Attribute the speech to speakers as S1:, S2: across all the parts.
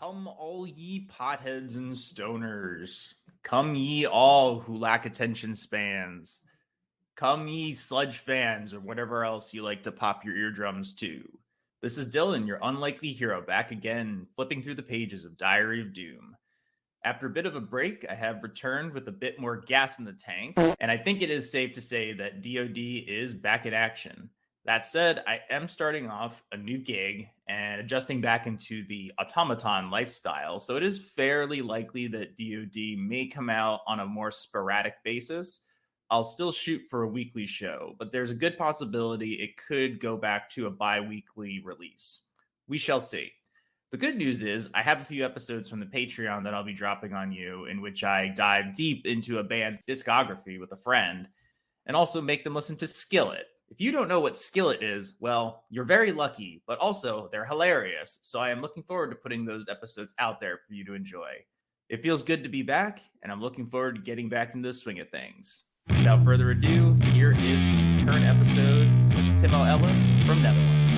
S1: Come all ye potheads and stoners. Come ye all who lack attention spans. Come ye sludge fans or whatever else you like to pop your eardrums to. This is Dylan, your unlikely hero, back again, flipping through the pages of Diary of Doom. After a bit of a break, I have returned with a bit more gas in the tank, and I think it is safe to say that DoD is back in action. That said, I am starting off a new gig and adjusting back into the automaton lifestyle, so it is fairly likely that DoD may come out on a more sporadic basis. I'll still shoot for a weekly show, but there's a good possibility it could go back to a bi-weekly release. We shall see. The good news is I have a few episodes from the Patreon that I'll be dropping on you in which I dive deep into a band's discography with a friend and also make them listen to Skillet. If you don't know what Skillet is, well, you're very lucky, but also they're hilarious. So I am looking forward to putting those episodes out there for you to enjoy. It feels good to be back, and I'm looking forward to getting back into the swing of things. Without further ado, here is the return episode with Timo Ellis from Netherlands.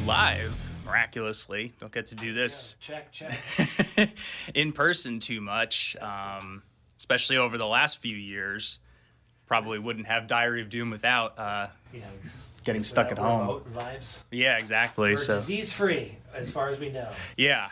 S1: Live, miraculously. Don't get to do this
S2: check
S1: in person too much, especially over the last few years. Probably wouldn't have Diary of Doom without getting stuck at home.
S2: Remote vibes.
S1: Yeah, exactly.
S2: We're
S1: so
S2: disease-free, as far as we know.
S1: Yeah,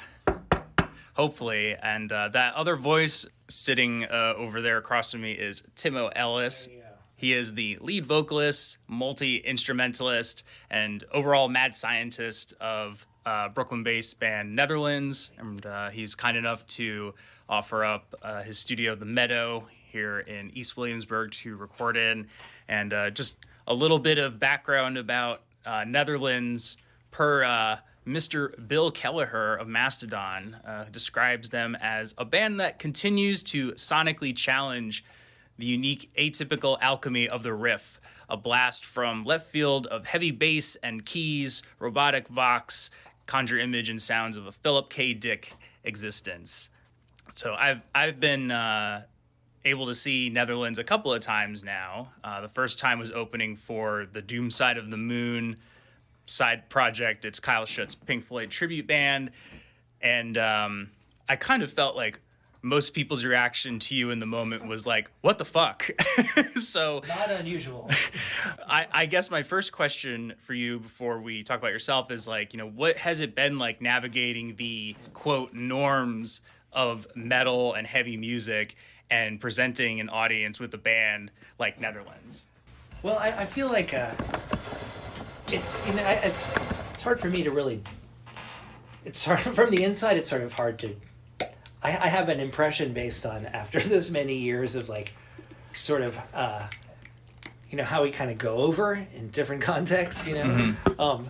S1: hopefully. And that other voice sitting over there across from me is Timo Ellis. He is the lead vocalist, multi-instrumentalist, and overall mad scientist of Brooklyn-based band Netherlands. And he's kind enough to offer up his studio, The Meadow, here in East Williamsburg to record in. And just a little bit of background about Netherlands per Mr. Bill Kelleher of Mastodon describes them as a band that continues to sonically challenge the unique atypical alchemy of the riff, a blast from left field of heavy bass and keys, robotic vox, conjure image and sounds of a Philip K. Dick existence. So I've been able to see Netherlands a couple of times now. The first time was opening for the Doom Side of the Moon side project. It's Kyle Schutt's Pink Floyd tribute band. And I kind of felt like most people's reaction to you in the moment was like, what the fuck? So
S2: not unusual.
S1: I guess my first question for you before we talk about yourself is like, what has it been like navigating the quote norms of metal and heavy music and presenting an audience with a band like Netherlands?
S2: Well, I feel like it's hard for me to really. It's hard from the inside. It's sort of hard to. I have an impression based on after this many years of like, sort of, how we kind of go over in different contexts, Mm-hmm.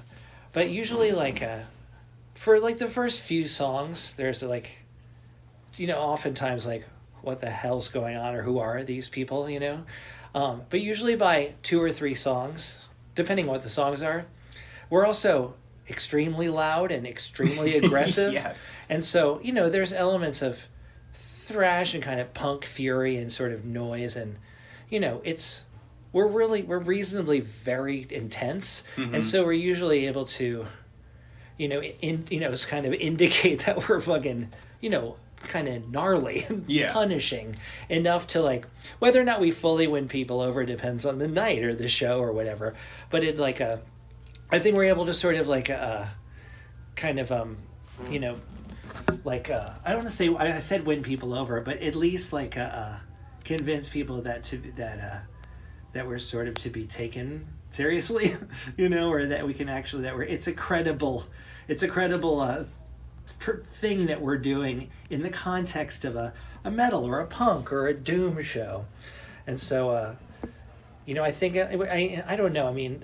S2: But usually like, for like the first few songs, there's like, oftentimes like, what the hell's going on or who are these people, But usually by 2 or 3 songs, depending on what the songs are, we're also extremely loud and extremely aggressive.
S1: Yes.
S2: And so, there's elements of thrash and kind of punk fury and sort of noise, and we're reasonably very intense, and so we're usually able to kind of indicate that we're fucking kind of gnarly and punishing enough to, like, whether or not we fully win people over depends on the night or the show or whatever, but it like I think we're able to sort of like kind of like I don't want to say, I said win people over, but at least like convince people that we're sort of to be taken seriously, or that we can actually, it's a credible thing that we're doing in the context of a metal or a punk or a doom show. And so I think I don't know, I mean,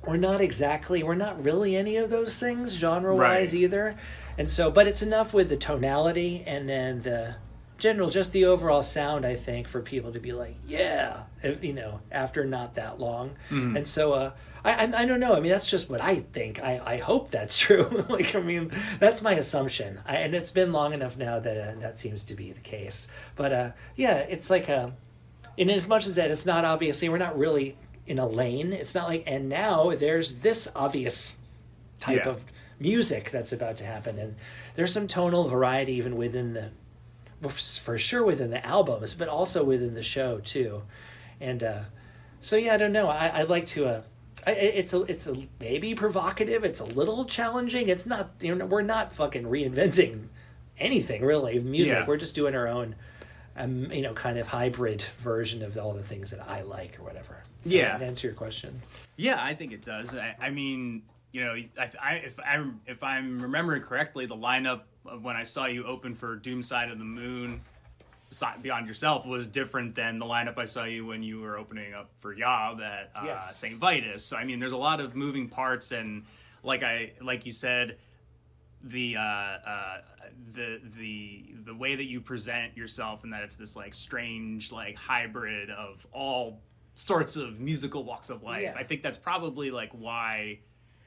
S2: we're not really any of those things genre-wise either. And so, but it's enough with the tonality and then the general, just the overall sound, I think, for people to be like, yeah, after not that long. And so I don't know, I mean, that's just what I think. I hope that's true. Like, I mean, that's my assumption, and it's been long enough now that that seems to be the case. But yeah, it's like in as much as that it's not, obviously we're not really in a lane. It's not like, and now there's this obvious type of music that's about to happen, and there's some tonal variety even within for sure within the albums, but also within the show too. And so yeah, I don't know, I like to it's a maybe provocative, it's a little challenging, it's not, we're not fucking reinventing anything really music, we're just doing our own kind of hybrid version of all the things that I like or whatever. So to answer your question.
S1: Yeah, I think it does. I mean, if I'm remembering correctly, the lineup of when I saw you open for Doom Side of the Moon, Beyond Yourself, was different than the lineup I saw you when you were opening up for Yob at St. Vitus. So I mean, there's a lot of moving parts, and like you said, the way that you present yourself, and that it's this like strange like hybrid of all sorts of musical walks of life. I think that's probably like why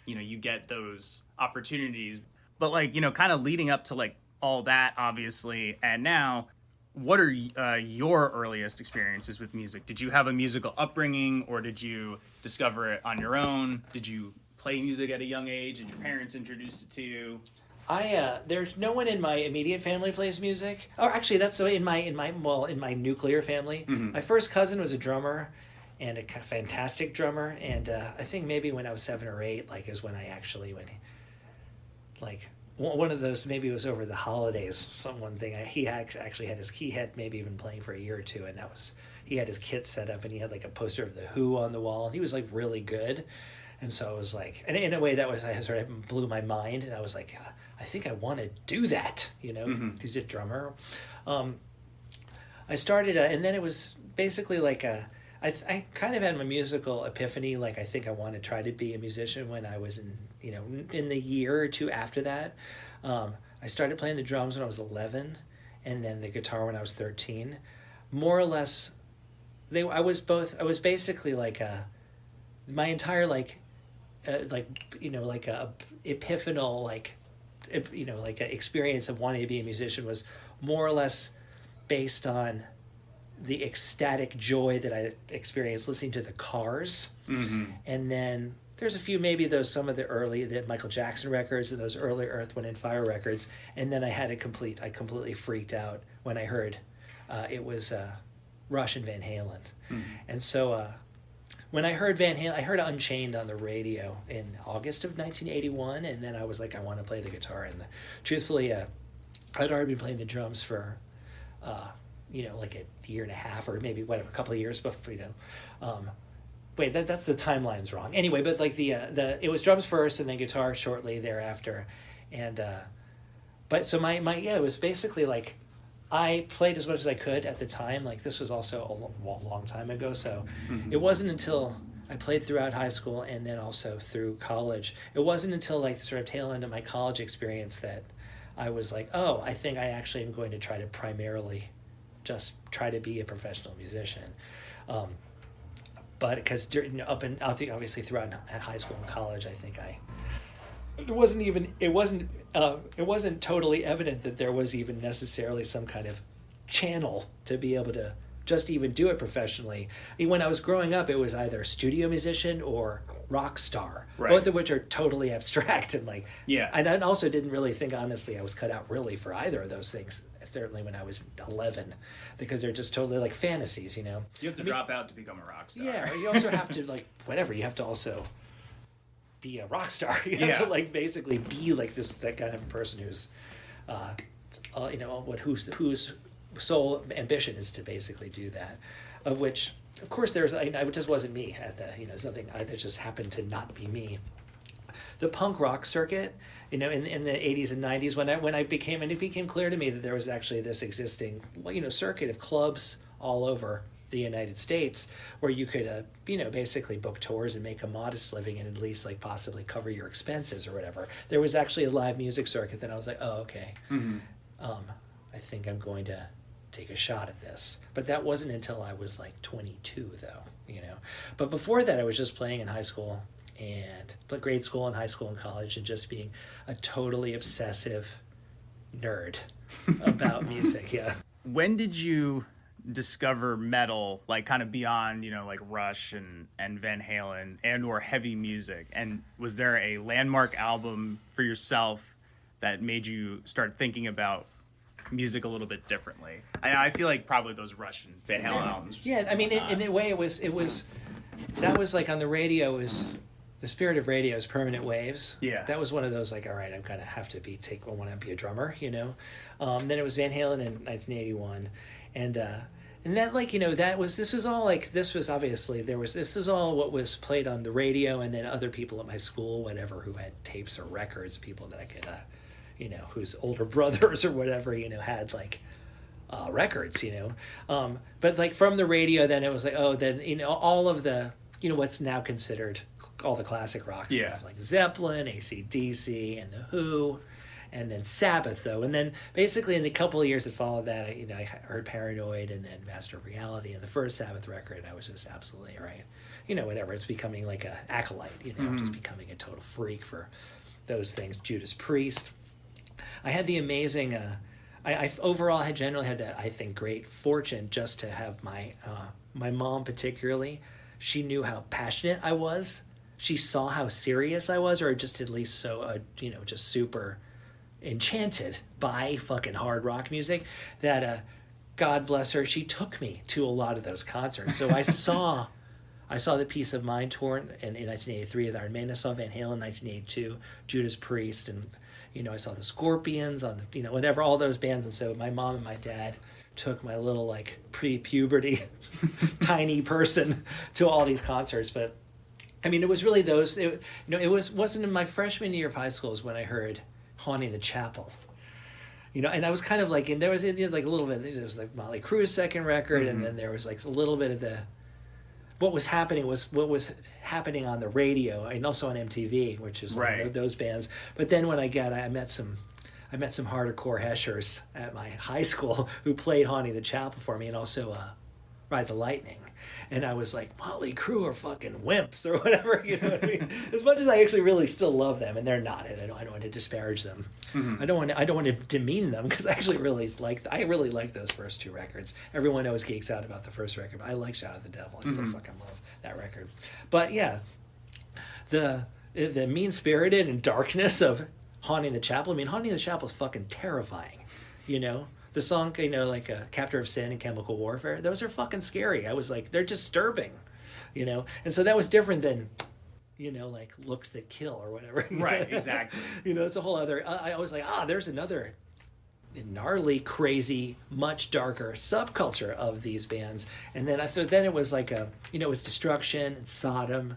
S1: you get those opportunities. But like, kind of leading up to like all that, obviously, and now, what are your earliest experiences with music? Did you have a musical upbringing, or did you discover it on your own? Did you play music at a young age and your parents introduced it to you?
S2: There's no one in my immediate family plays music. Or actually, that's in my nuclear family. My first cousin was a drummer, and a fantastic drummer. And I think maybe when I was 7 or 8, like, is when I actually like one of those, maybe it was over the holidays, one thing, he had maybe been playing for a year or two, and he had his kit set up, and he had like a poster of the Who on the wall, and he was like really good. And so I was like, and in a way I sort of blew my mind, and I was like, I think I want to do that, He's a drummer. I started, and then it was basically like I kind of had my musical epiphany, like I think I want to try to be a musician when I was in the year or two after that. I started playing the drums when I was 11, and then the guitar when I was 13. More or less, I was basically like my entire like a epiphanal like a experience of wanting to be a musician was more or less based on the ecstatic joy that I experienced listening to the Cars. And then there's a few, maybe some of the Michael Jackson records and those early Earth, Wind and Fire records. And then I completely freaked out when I heard it was Rush and Van Halen. And so when I heard Van Halen, I heard Unchained on the radio in August of 1981, and then I was like, I want to play the guitar. And truthfully, I'd already been playing the drums for like a year and a half, or maybe a couple of years before, wait, that's the timeline's wrong. Anyway, but like it was drums first and then guitar shortly thereafter. And but so it was basically like I played as much as I could at the time. Like, this was also a long time ago, so it wasn't until I played throughout high school and then also through college. It wasn't until like the sort of tail end of my college experience that I was like, oh, I think I actually am going to try to primarily just try to be a professional musician. but because up and obviously throughout high school and college, I think it wasn't totally evident that there was even necessarily some kind of channel to be able to just even do it professionally. When I was growing up, it was either studio musician or rock star,
S1: right.
S2: Both of which are totally abstract and like,
S1: yeah.
S2: And I also didn't really think, honestly, I was cut out really for either of those things. Certainly when I was 11, because they're just totally like fantasies,
S1: You have to drop out to become a rock star.
S2: Yeah, you also have to like whatever. You have to also be a rock star. You have to like basically be like that kind of person who's, whose sole ambition is to basically do that, of which. Of course, it just wasn't me at the, something that just happened to not be me. The punk rock circuit, in the 80s and 90s, when it became clear to me that there was actually this existing, circuit of clubs all over the United States where you could, basically book tours and make a modest living and at least like possibly cover your expenses or whatever. There was actually a live music circuit that I was like, oh, okay.
S1: Mm-hmm.
S2: I think I'm going to take a shot at this. But that wasn't until I was like 22 though, But before that I was just playing in high school and grade school and high school and college and just being a totally obsessive nerd about music. Yeah.
S1: When did you discover metal, like kind of beyond, like Rush and Van Halen and or heavy music? And was there a landmark album for yourself that made you start thinking about music a little bit differently? I feel like probably those Rush and Van Halen albums.
S2: Yeah, I mean, in a way, it was that was like on the radio is the spirit of radio is permanent waves.
S1: Yeah, that
S2: was one of those like, all right, I'm gonna have to I want to be a drummer, Then it was Van Halen in 1981, and that like this was all what was played on the radio, and then other people at my school, whatever, who had tapes or records, people that I could. Whose older brothers or whatever, had like records, but like from the radio, then it was like, oh, then, all of the, what's now considered all the classic rock stuff, like Zeppelin, AC/DC, and The Who, and then Sabbath, though. And then basically in the couple of years that followed that, I heard Paranoid and then Master of Reality and the first Sabbath record, and I was just absolutely, right, whatever. It's becoming like a acolyte, just becoming a total freak for those things. Judas Priest. I had the amazing, I overall had generally had that, I think, great fortune just to have my mom particularly. She knew how passionate I was. She saw how serious I was, or just at least so, just super enchanted by fucking hard rock music that, God bless her, she took me to a lot of those concerts. So I saw the Peace of Mind tour in 1983 with Iron Maiden. I saw Van Halen in 1982, Judas Priest, and I saw the Scorpions on the, whatever, all those bands. And so my mom and my dad took my little like pre-puberty tiny person to all these concerts. But I mean, it was really those, wasn't in my freshman year of high school is when I heard Haunting the Chapel. And I was kind of like, and there was like a little bit, there was like Motley Crue's second record, and then there was like a little bit of what was happening on the radio and also on MTV, which is like those bands. But then when I met some hardcore heshers at my high school who played Haunting the Chapel for me, and also Ride the Lightning. And I was like, Motley Crue are fucking wimps or whatever, what I mean? As much as I actually really still love them, and they're not, and I don't want to disparage them. Mm-hmm. I don't want to demean them, because I actually really like those first two records. Everyone always geeks out about the first record, but I like Shout at the Devil. I still fucking love that record. But yeah, the mean-spirited and darkness of Haunting the Chapel. I mean, Haunting the Chapel is fucking terrifying, The song, like Captor of Sin and Chemical Warfare, those are fucking scary. I was like, they're disturbing, And so that was different than, like Looks That Kill or whatever.
S1: Right, exactly.
S2: It's a whole other, I was like, there's another gnarly, crazy, much darker subculture of these bands. And then it was like it was Destruction and Sodom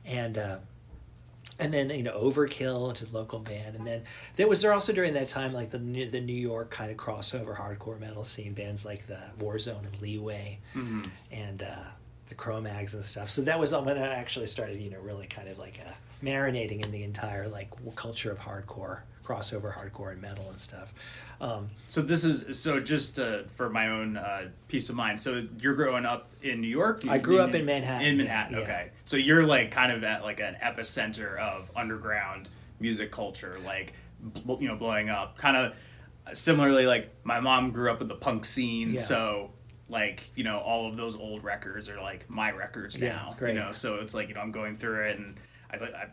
S2: and then Overkill, which is a local band, and then there was also during that time like the New York kind of crossover hardcore metal scene, bands like the Warzone and Leeway, and the Cro-Mags and stuff. So that was when I actually started, really kind of like marinating in the entire like culture of hardcore, crossover hardcore and metal and stuff.
S1: So this is just for my own peace of mind. So you're growing up in New York.
S2: I grew up in Manhattan.
S1: In Manhattan,
S2: yeah.
S1: Okay. So you're like kind of at like an epicenter of underground music culture, like blowing up. Kind of similarly, like my mom grew up with the punk scene,
S2: Yeah.
S1: so like all of those old records are like my records now.
S2: Yeah, it's great.
S1: So it's like I'm going through it and.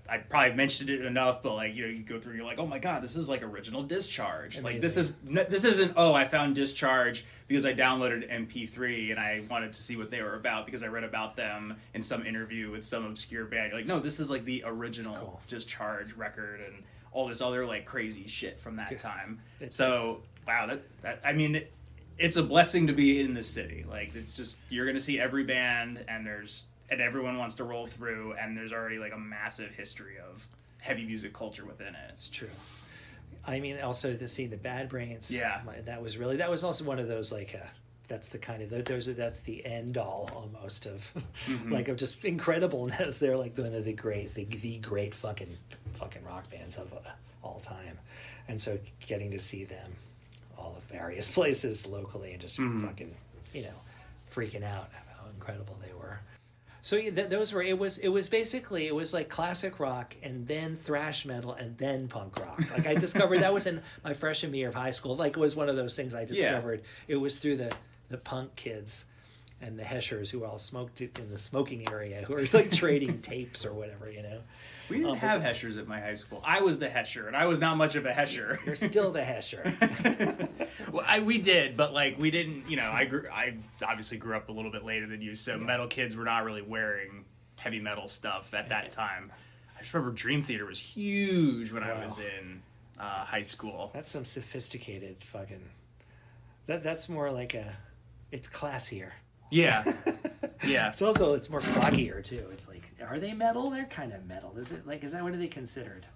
S1: I probably mentioned it enough, but like you go through, you're like, oh my god, this is like original Discharge.
S2: Amazing.
S1: Like this isn't I found Discharge because I downloaded MP3 and I wanted to see what they were about because I read about them in some interview with some obscure band. You're like, no, this is like the original
S2: cool.
S1: Discharge record and all this other like crazy shit from that time.
S2: Wow,
S1: that I mean. It's a blessing to be in this city. Like it's just you're gonna see every band and everyone wants to roll through, and there's already like a massive history of heavy music culture within it.
S2: It's true. I mean, also seeing the Bad Brains.
S1: Yeah,
S2: that was also one of those like that's the kind of that's the end all almost of like of just incredibleness. They're like one of the great fucking rock bands of all time, and so getting to see them all of various places locally and just fucking freaking out how incredible they were. So those were it was basically like classic rock and then thrash metal and then punk rock. Like I discovered that was in my freshman year of high school. Like it was one of those things I discovered. Yeah. It was through the punk kids and the Heshers who all smoked in the smoking area who were like trading tapes or whatever.
S1: We didn't have Heshers at my high school. I was the Hesher, and I was not much of a Hesher.
S2: You're still the Hesher.
S1: Well, we did, but like we didn't. I obviously grew up a little bit later than you, so metal kids were not really wearing heavy metal stuff at that time. I just remember Dream Theater was huge when I was in high school.
S2: That's some sophisticated fucking. That's more like it's classier.
S1: Yeah. Yeah.
S2: It's more proggier too. It's like, are they metal? They're kind of metal. Is that what are they considered?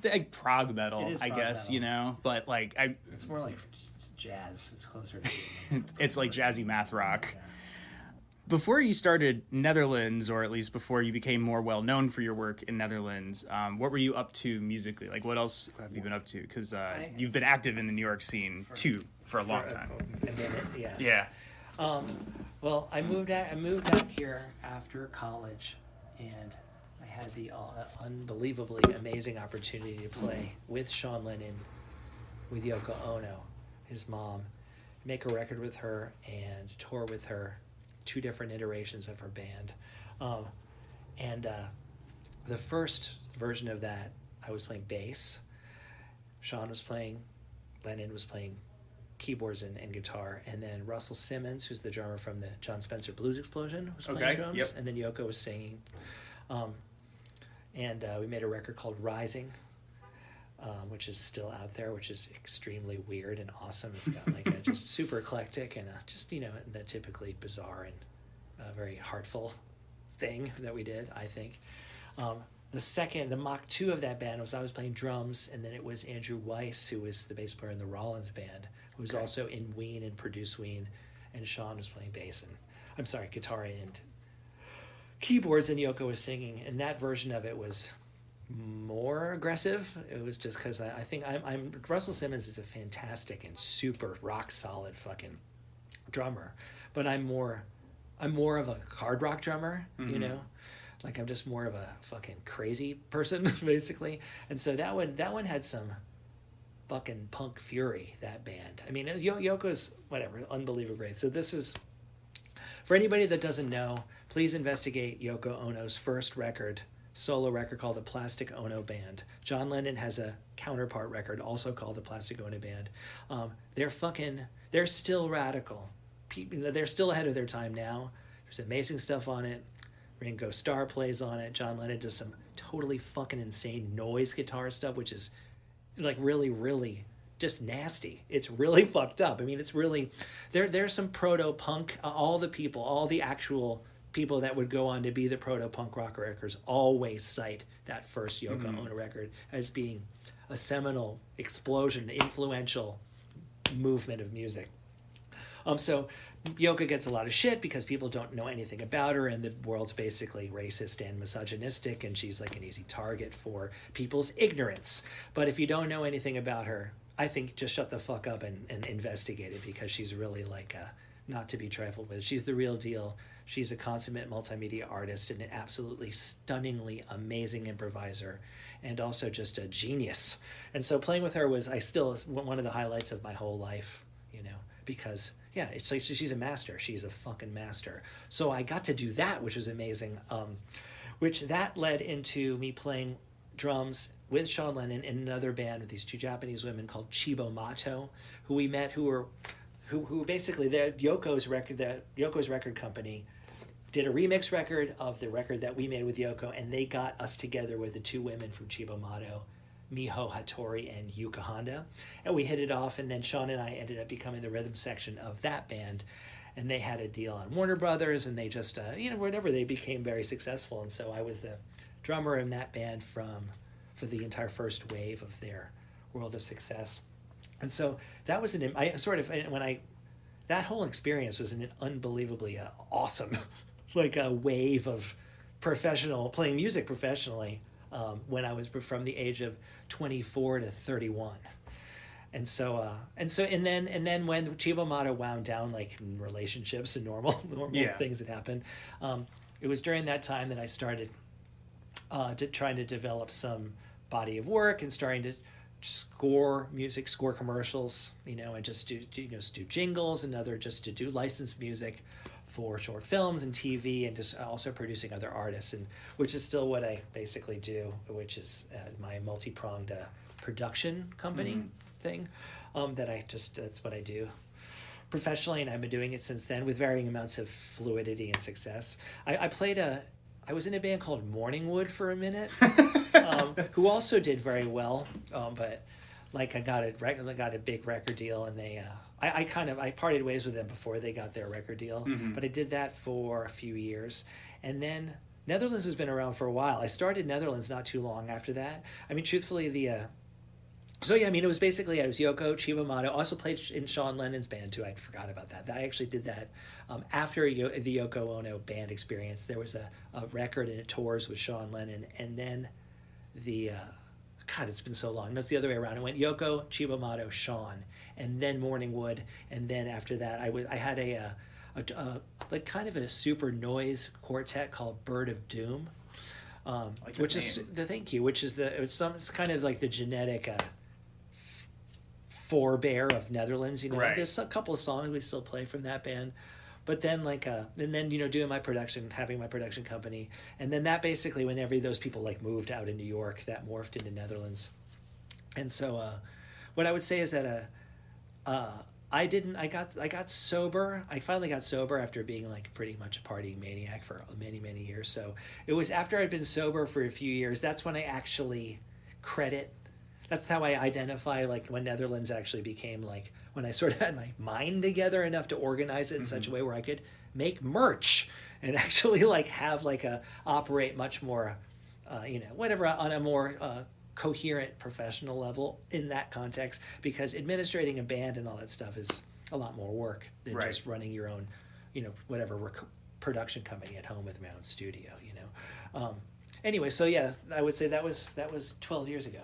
S1: Like prog metal,
S2: it is
S1: I guess,
S2: metal.
S1: but like
S2: it's more like jazz. It's closer to
S1: it's like jazzy math rock.
S2: Yeah.
S1: Before you started Netherlands, or at least before you became more well known for your work in Netherlands, what were you up to musically? Like, what else have you been up to? Because you've been active in the New York scene too for a long time.
S2: A minute, yes.
S1: Yeah.
S2: Well, I moved out here after college, and I had the unbelievably amazing opportunity to play with Sean Lennon, with Yoko Ono, his mom, make a record with her and tour with her, 2 different iterations of her band. The first version of that, I was playing bass. Sean was playing, Lennon was playing keyboards and guitar, and then Russell Simmons, who's the drummer from the John Spencer Blues Explosion, was playing drums.
S1: Yep.
S2: And then Yoko was singing. We made a record called Rising, which is still out there, which is extremely weird and awesome. It's got like just super eclectic and a typically bizarre and very heartful thing that we did, I think. The Mach 2 of that band was I was playing drums, and then it was Andrew Weiss, who was the bass player in the Rollins band, who was also in Ween and produced Ween, and Sean was playing guitar and keyboards, and Yoko was singing, and that version of it was more aggressive. It was just because I think Russell Simmons is a fantastic and super rock solid fucking drummer, but I'm more of a hard rock drummer, Like I'm just more of a fucking crazy person, basically. And so that one had some fucking punk fury, that band. I mean, Yoko's, whatever, unbelievably great. So this is, for anybody that doesn't know, please investigate Yoko Ono's first solo record called The Plastic Ono Band. John Lennon has a counterpart record also called The Plastic Ono Band. They're still radical. They're still ahead of their time now. There's amazing stuff on it. Ringo Starr plays on it. John Lennon does some totally fucking insane noise guitar stuff, which is like really, really just nasty. It's really fucked up. I mean, it's really there's some proto-punk. All the actual people that would go on to be the proto-punk rock records always cite that first Yoko Ono record as being a seminal explosion, influential movement of music. So Yoko gets a lot of shit because people don't know anything about her, and the world's basically racist and misogynistic, and she's like an easy target for people's ignorance. But if you don't know anything about her, I think just shut the fuck up and investigate it, because she's really like not to be trifled with. She's the real deal. She's a consummate multimedia artist and an absolutely stunningly amazing improviser, and also just a genius. And so playing with her was one of the highlights of my whole life, because yeah, it's like she's a master. She's a fucking master. So I got to do that, which was amazing. Which that led into me playing drums with Sean Lennon in another band with these two Japanese women called Chibo Mato, who we met, who basically Yoko's record company did a remix record of the record that we made with Yoko, and they got us together with the two women from Chibo Mato, Miho Hattori and Yuka Honda, and we hit it off. And then Sean and I ended up becoming the rhythm section of that band, and they had a deal on Warner Brothers, and they just whatever, they became very successful. And so I was the drummer in that band for the entire first wave of their world of success. And so that was that whole experience was an unbelievably awesome like a wave of playing music professionally when I was from the age of 24 to 31. And then when Chibo Mato wound down, like in relationships and normal things that happen, it was during that time that I started trying to develop some body of work and starting to score commercials, and just do jingles and just to do licensed music for short films and TV, and just also producing other artists, and which is still what I basically do, which is my multi-pronged production company thing. That's what I do professionally, and I've been doing it since then with varying amounts of fluidity and success. I was in a band called Morningwood for a minute, who also did very well, but like I got a big record deal, and they I parted ways with them before they got their record deal, but I did that for a few years, and then Netherlands has been around for a while. I started Netherlands not too long after that. I mean, truthfully, it was basically, I was Yoko, Chibo Mato, also played in Sean Lennon's band too. I forgot about that. I actually did that after the Yoko Ono band experience. There was a record and it tours with Sean Lennon, and then it's been so long. No, it's the other way around. It went Yoko, Chibo Mato, Sean, and then Morningwood, and then after that, I had a kind of a super noise quartet called Bird of Doom, it's kind of like the genetic forebear of Netherlands.
S1: Right.
S2: There's a couple of songs we still play from that band, but then doing my production, having my production company, and then that basically, whenever those people moved out in New York, that morphed into Netherlands. And so what I would say is that I got sober. I finally got sober after being pretty much a partying maniac for many, many years. So it was after I'd been sober for a few years, that's when I actually that's how I identify when Netherlands actually became when I sort of had my mind together enough to organize it in such a way where I could make merch and actually operate much more on a more coherent professional level in that context, because administrating a band and all that stuff is a lot more work than just running your own production company at home with my own studio. Anyway, so yeah, I would say that was 12 years ago.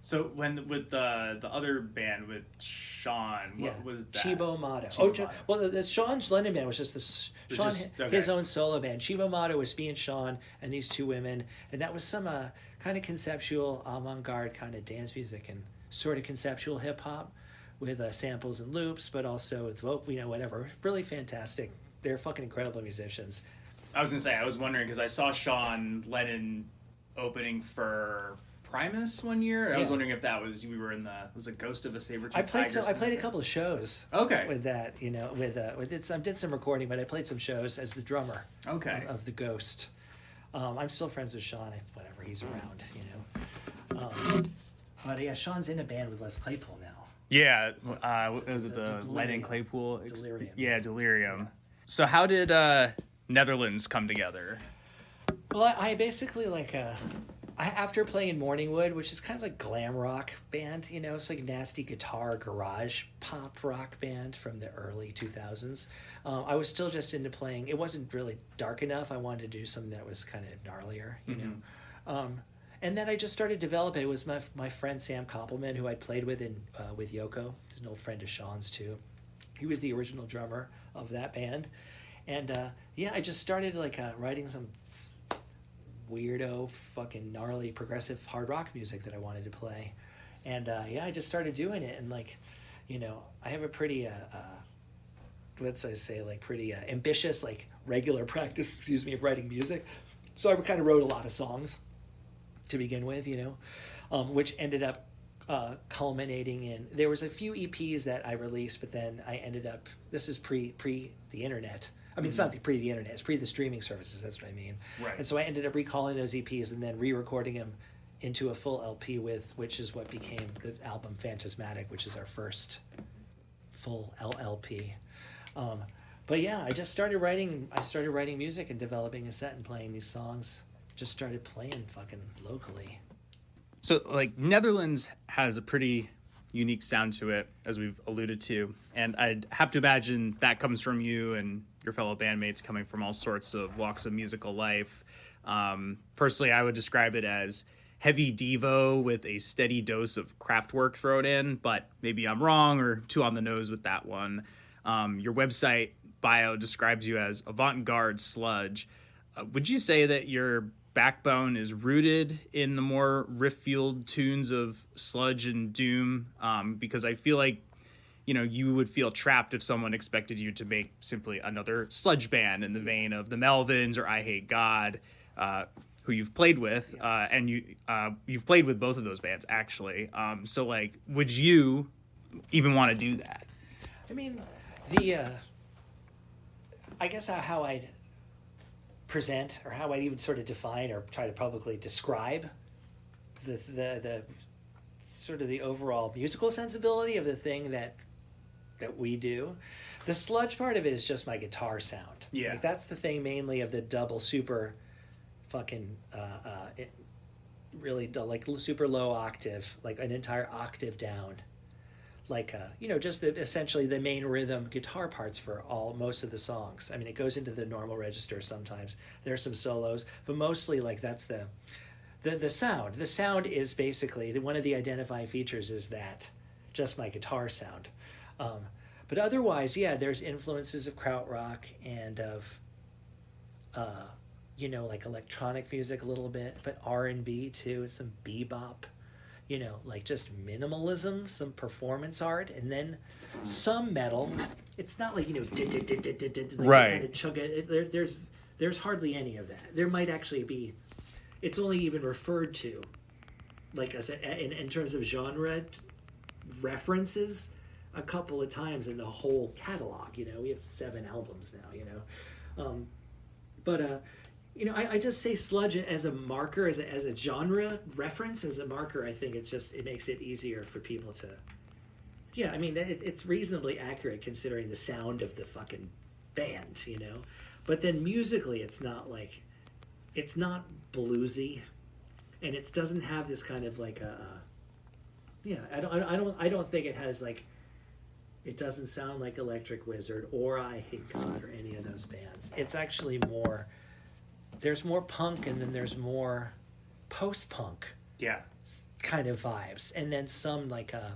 S1: So when with the other band with Sean, what was that?
S2: Chibo Mato.
S1: Mato.
S2: The Sean's Lennon band was just his own solo band. Chibo Mato was me and Sean and these two women, and that was some kind of conceptual avant-garde kind of dance music and sort of conceptual hip hop with samples and loops, but also with vocal, whatever. Really fantastic. They're fucking incredible musicians.
S1: I was gonna say, I was wondering because I saw Sean Lennon opening for Primus one year. I was wondering if that was was a Ghost of a Saber-Tooth Tiger.
S2: I played a couple of shows.
S1: Okay.
S2: With that, I did some recording, but I played some shows as the drummer.
S1: Okay.
S2: Of the Ghost. I'm still friends with Sean. Whenever he's around, But yeah, Sean's in a band with Les Claypool now.
S1: Yeah. Was it the Lennon Claypool?
S2: Delirium.
S1: Yeah, Delirium. Yeah. So how did Netherlands come together?
S2: Well, I basically after playing Morningwood, which is kind of like glam rock band, it's like nasty guitar garage pop rock band from the early 2000s. I was still just into playing. It wasn't really dark enough. I wanted to do something that was kind of gnarlier, and then I just started developing. It was my friend Sam Koppelman, who I'd played with with Yoko. He's an old friend of Sean's too. He was the original drummer of that band, and I just started writing some weirdo, fucking gnarly, progressive hard rock music that I wanted to play, and I just started doing it, and I have a pretty pretty ambitious regular practice, of writing music, so I kind of wrote a lot of songs to begin with, which ended up culminating in, there was a few EPs that I released, but then I ended up, this is pre the internet. I mean, it's not pre the internet, it's pre the streaming services, that's what I mean.
S1: Right.
S2: And so I ended up recalling those EPs and then re-recording them into a full LP which is what became the album Phantasmatic, which is our first full LP. But yeah, I started writing music and developing a set and playing these songs. Just started playing fucking locally.
S1: So Netherlands has a pretty unique sound to it, as we've alluded to, and I'd have to imagine that comes from you and your fellow bandmates coming from all sorts of walks of musical life. Personally, I would describe it as heavy Devo with a steady dose of Kraftwerk thrown in, but maybe I'm wrong or too on the nose with that one. Your website bio describes you as avant-garde sludge. Would you say that your backbone is rooted in the more riff-fueled tunes of sludge and doom? Because I feel like, you would feel trapped if someone expected you to make simply another sludge band in the vein of the Melvins or I Hate God, who you've played with, and you've played with both of those bands, actually. So, would you even want to do that?
S2: I mean, I guess how I'd present, or how I'd even sort of define or try to publicly describe the sort of the overall musical sensibility of the thing that we do. The sludge part of it is just my guitar sound.
S1: Yeah.
S2: That's the thing mainly of the double super fucking really super low octave, an entire octave down. Just essentially the main rhythm guitar parts for most of the songs. I mean, it goes into the normal register sometimes. There are some solos, but mostly that's the sound. The sound is basically, one of the identifying features is that, just my guitar sound. But otherwise, there's influences of krautrock and of, electronic music a little bit, but R&B too, some bebop. Just minimalism, some performance art, and then some metal. It's not right. Kind of chug it. There's hardly any of that. There might actually be. It's only even referred to, in terms of genre references, a couple of times in the whole catalog. We have 7 albums now. I just say sludge as a marker, as a genre reference, as a marker. I think it makes it easier for people to. Yeah, I mean, it's reasonably accurate considering the sound of the fucking band, But then musically, it's not bluesy, and it doesn't have this kind of I don't think it has it doesn't sound like Electric Wizard or I Hate God or any of those bands. It's actually more. There's more punk, and then there's more post-punk kind of vibes, and then some the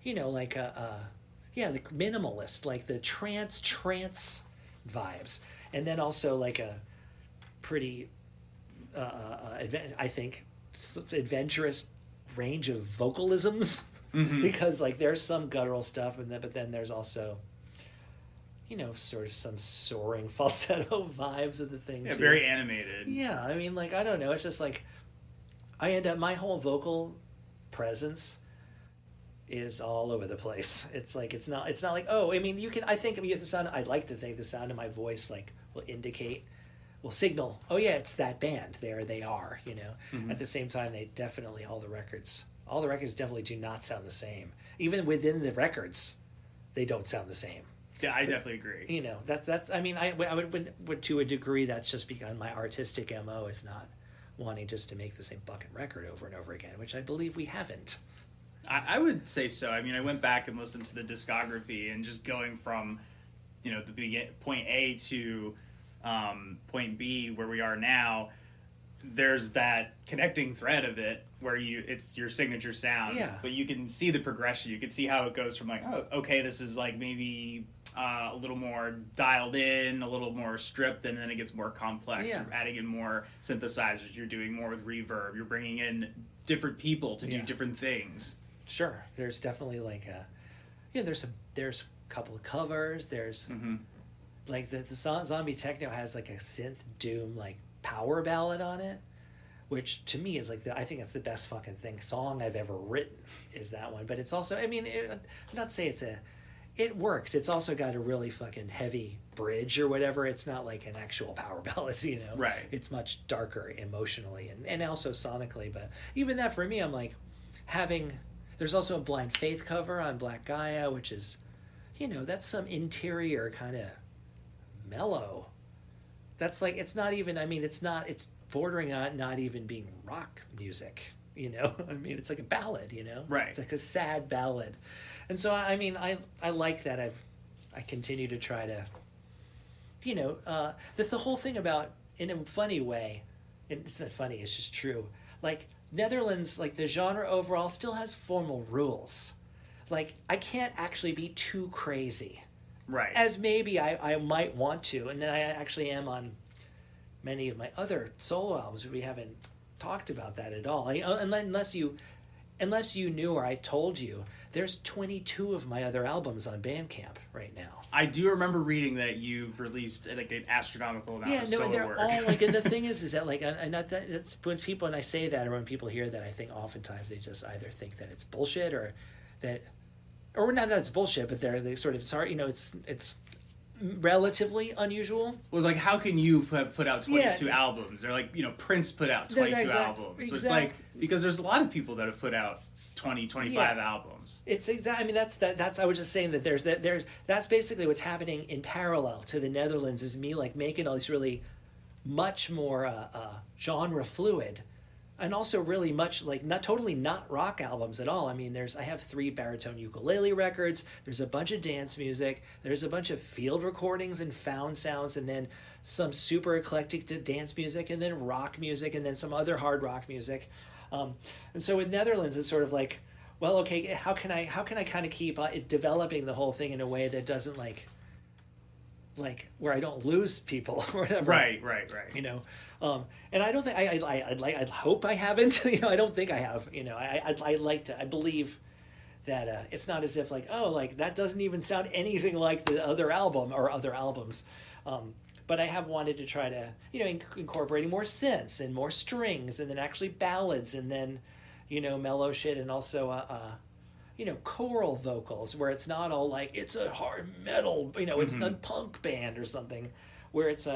S2: minimalist, the trance vibes, and then also a pretty I think adventurous range of vocalisms, because there's some guttural stuff, but then there's also sort of some soaring falsetto vibes of the thing.
S1: Yeah,
S2: too.
S1: very animated.
S2: Yeah, I mean, I don't know. It's just I end up, my whole vocal presence is all over the place. It's it's not oh, I mean, the sound, I'd like to think the sound of my voice will signal, oh yeah, it's that band. There they are, At the same time, they definitely, all the records definitely do not sound the same. Even within the records, they don't sound the same.
S1: Yeah, I definitely agree.
S2: That's. I mean, I would to a degree, that's just because my artistic MO is not wanting just to make the same fucking record over and over again, which I believe we haven't.
S3: I would say so. I mean, I went back and listened to the discography, and just going from, the point A to point B, where we are now, there's that connecting thread of it where it's your signature sound.
S2: Yeah.
S3: But you can see the progression. You can see how it goes from like, oh, okay, this is like maybe a little more dialed in, a little more stripped, and then it gets more complex.
S2: Yeah.
S3: You're adding in more synthesizers. You're doing more with reverb. You're bringing in different people to do different things.
S2: Sure, there's definitely like there's a couple of covers. There's like the zombie techno has like a synth doom like power ballad on it, which to me is like I think that's the best fucking song I've ever written, is that one. But it's also, I mean, I'm not saying it works. It's also got a really fucking heavy bridge or whatever. It's not like an actual power ballad,
S3: Right.
S2: It's much darker emotionally and also sonically. But even that, for me, I'm like there's also a Blind Faith cover on Black Gaia, which is, that's some interior kind of mellow. That's like, it's not even, I mean, it's bordering on not even being rock music, I mean, it's like a ballad,
S3: Right.
S2: It's like a sad ballad. And so, I mean, I like that. I continue to try to, the whole thing about, in a funny way, and it's not funny, it's just true, like, Netherlands, like the genre overall, still has formal rules. Like, I can't actually be too crazy.
S3: Right.
S2: As maybe I might want to. And then I actually am on many of my other solo albums where we haven't talked about that at all. Unless you knew or I told you, there's 22 of my other albums on Bandcamp right now.
S3: I do remember reading that you've released like an astronomical amount of solo
S2: they're
S3: work.
S2: all like, and the thing is that like, and not that it's when I say that, or when people hear that, I think oftentimes they just either think that it's bullshit or not that it's bullshit, but they sort of, sorry, it's relatively unusual.
S3: Well, like, how can you put out 22 albums? Or like, Prince put out 22 albums. So it's like, because there's a lot of people that have put out 20, 25 albums.
S2: It's exactly. I mean, that's. I was just saying that that's basically what's happening in parallel to the Netherlands, is me like making all these really much more genre fluid, and also really much like not rock albums at all. I mean, I have 3 baritone ukulele records. There's a bunch of dance music. There's a bunch of field recordings and found sounds, and then some super eclectic dance music, and then rock music, and then some other hard rock music. And so with Netherlands, it's sort of like, well, okay, how can I kind of keep developing the whole thing in a way that doesn't like where I don't lose people or whatever.
S3: Right.
S2: And I don't think I'd hope I haven't. I don't think I have. I believe that it's not as if like, oh, like that doesn't even sound anything like the other album or other albums. But I have wanted to try to, incorporating more synths and more strings, and then actually ballads, and then, mellow shit, and also, choral vocals, where it's not all like, it's a hard metal, it's a punk band or something, where it's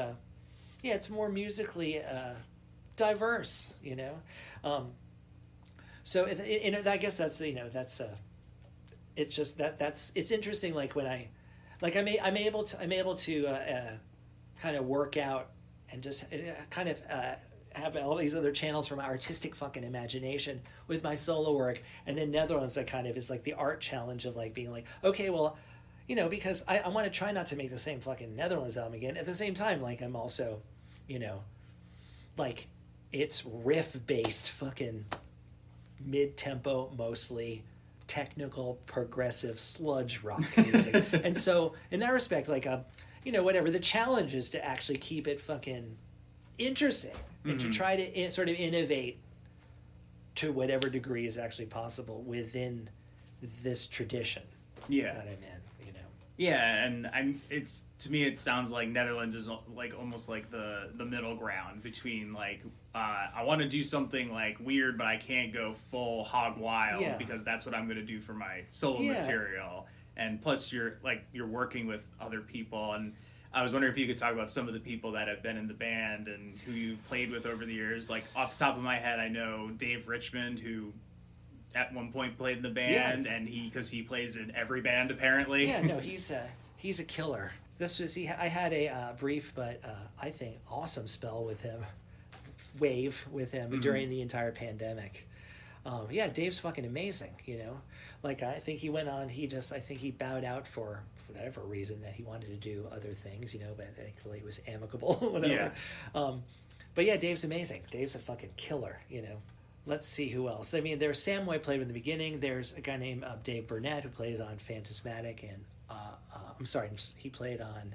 S2: it's more musically diverse, So, I guess that's, it's just it's interesting, like when I'm able to kind of work out and just kind of have all these other channels from artistic fucking imagination with my solo work, and then Netherlands that kind of is like the art challenge of like being like, okay, well, because I want to try not to make the same fucking Netherlands album again. At the same time, like I'm also, like it's riff based fucking mid-tempo, mostly technical progressive sludge rock music. And so in that respect, like whatever, the challenge is to actually keep it fucking interesting and to try to sort of innovate to whatever degree is actually possible within this tradition that I'm in,
S3: Yeah, and to me it sounds like Netherlands is like almost like the middle ground between like I want to do something like weird, but I can't go full hog wild because that's what I'm going to do for my solo material. And plus you're working with other people, and I was wondering if you could talk about some of the people that have been in the band and who you've played with over the years. Like off the top of my head, I know Dave Richmond, who at one point played in the band, and because he plays in every band apparently.
S2: Yeah, no, he's a killer. I had a brief but I think awesome spell with him wave with him during the entire pandemic. Yeah, Dave's fucking amazing, you know. Like, I think he went on, I think he bowed out for whatever reason that he wanted to do other things, you know, but thankfully it was amicable, whatever.
S3: Yeah.
S2: But yeah, Dave's amazing. Dave's a fucking killer, you know. Let's see who else. I mean, there's Sam White played in the beginning. There's a guy named Dave Burnett who plays on Phantasmatic, and he played on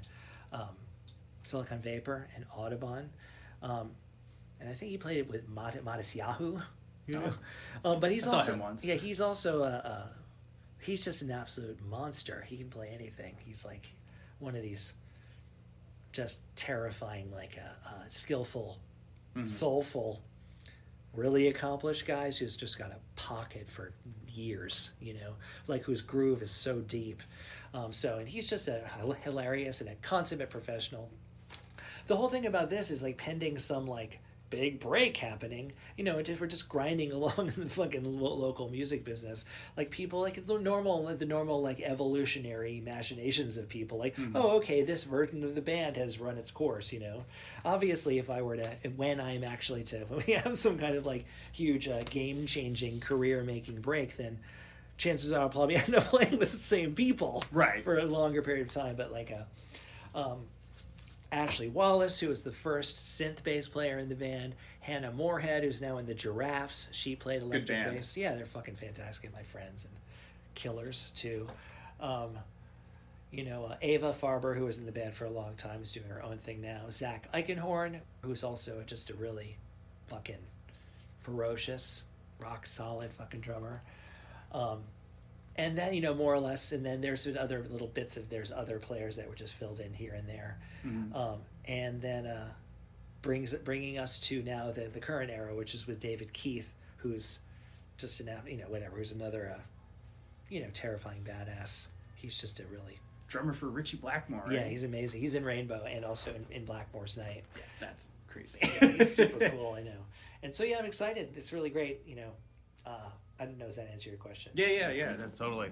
S2: Silicon Vapor and Audubon, and I think he played it with Modest Yahoo. You know? But he's
S3: I saw
S2: also
S3: him once.
S2: Yeah, he's also he's just an absolute monster. He can play anything. He's like one of these just terrifying, like skillful, soulful, really accomplished guys who's just got a pocket for years, you know, like whose groove is so deep. And he's just a hilarious and a consummate professional. The whole thing about this is like pending some like big break happening, you know, we're just grinding along in the fucking local music business. Like people, like the normal like evolutionary machinations of people, like, oh, okay, this version of the band has run its course, you know. Obviously, if I were to, when we have some kind of like huge game-changing, career-making break, then chances are I'll probably end up playing with the same people for a longer period of time. But like Ashley Wallace, who was the first synth bass player in the band. Hannah Moorhead, who's now in the Giraffes. She played electric bass. Yeah, they're fucking fantastic, my friends, and killers too. You know, Ava Farber, who was in the band for a long time, is doing her own thing now. Zach Eichenhorn, who's also just a really fucking ferocious, rock solid fucking drummer. And then, you know, more or less, and then there's been other little bits there's other players that were just filled in here and there. And then bringing us to now the current era, which is with David Keith, who's just who's another, terrifying badass. He's just a really...
S3: Drummer for Richie Blackmore, right?
S2: Yeah, he's amazing. He's in Rainbow and also in Blackmore's Night.
S3: Yeah, that's crazy.
S2: Yeah, he's super cool, I know. And so, yeah, I'm excited. It's really great, you know. I don't know, does that answer your question?
S1: Yeah, totally.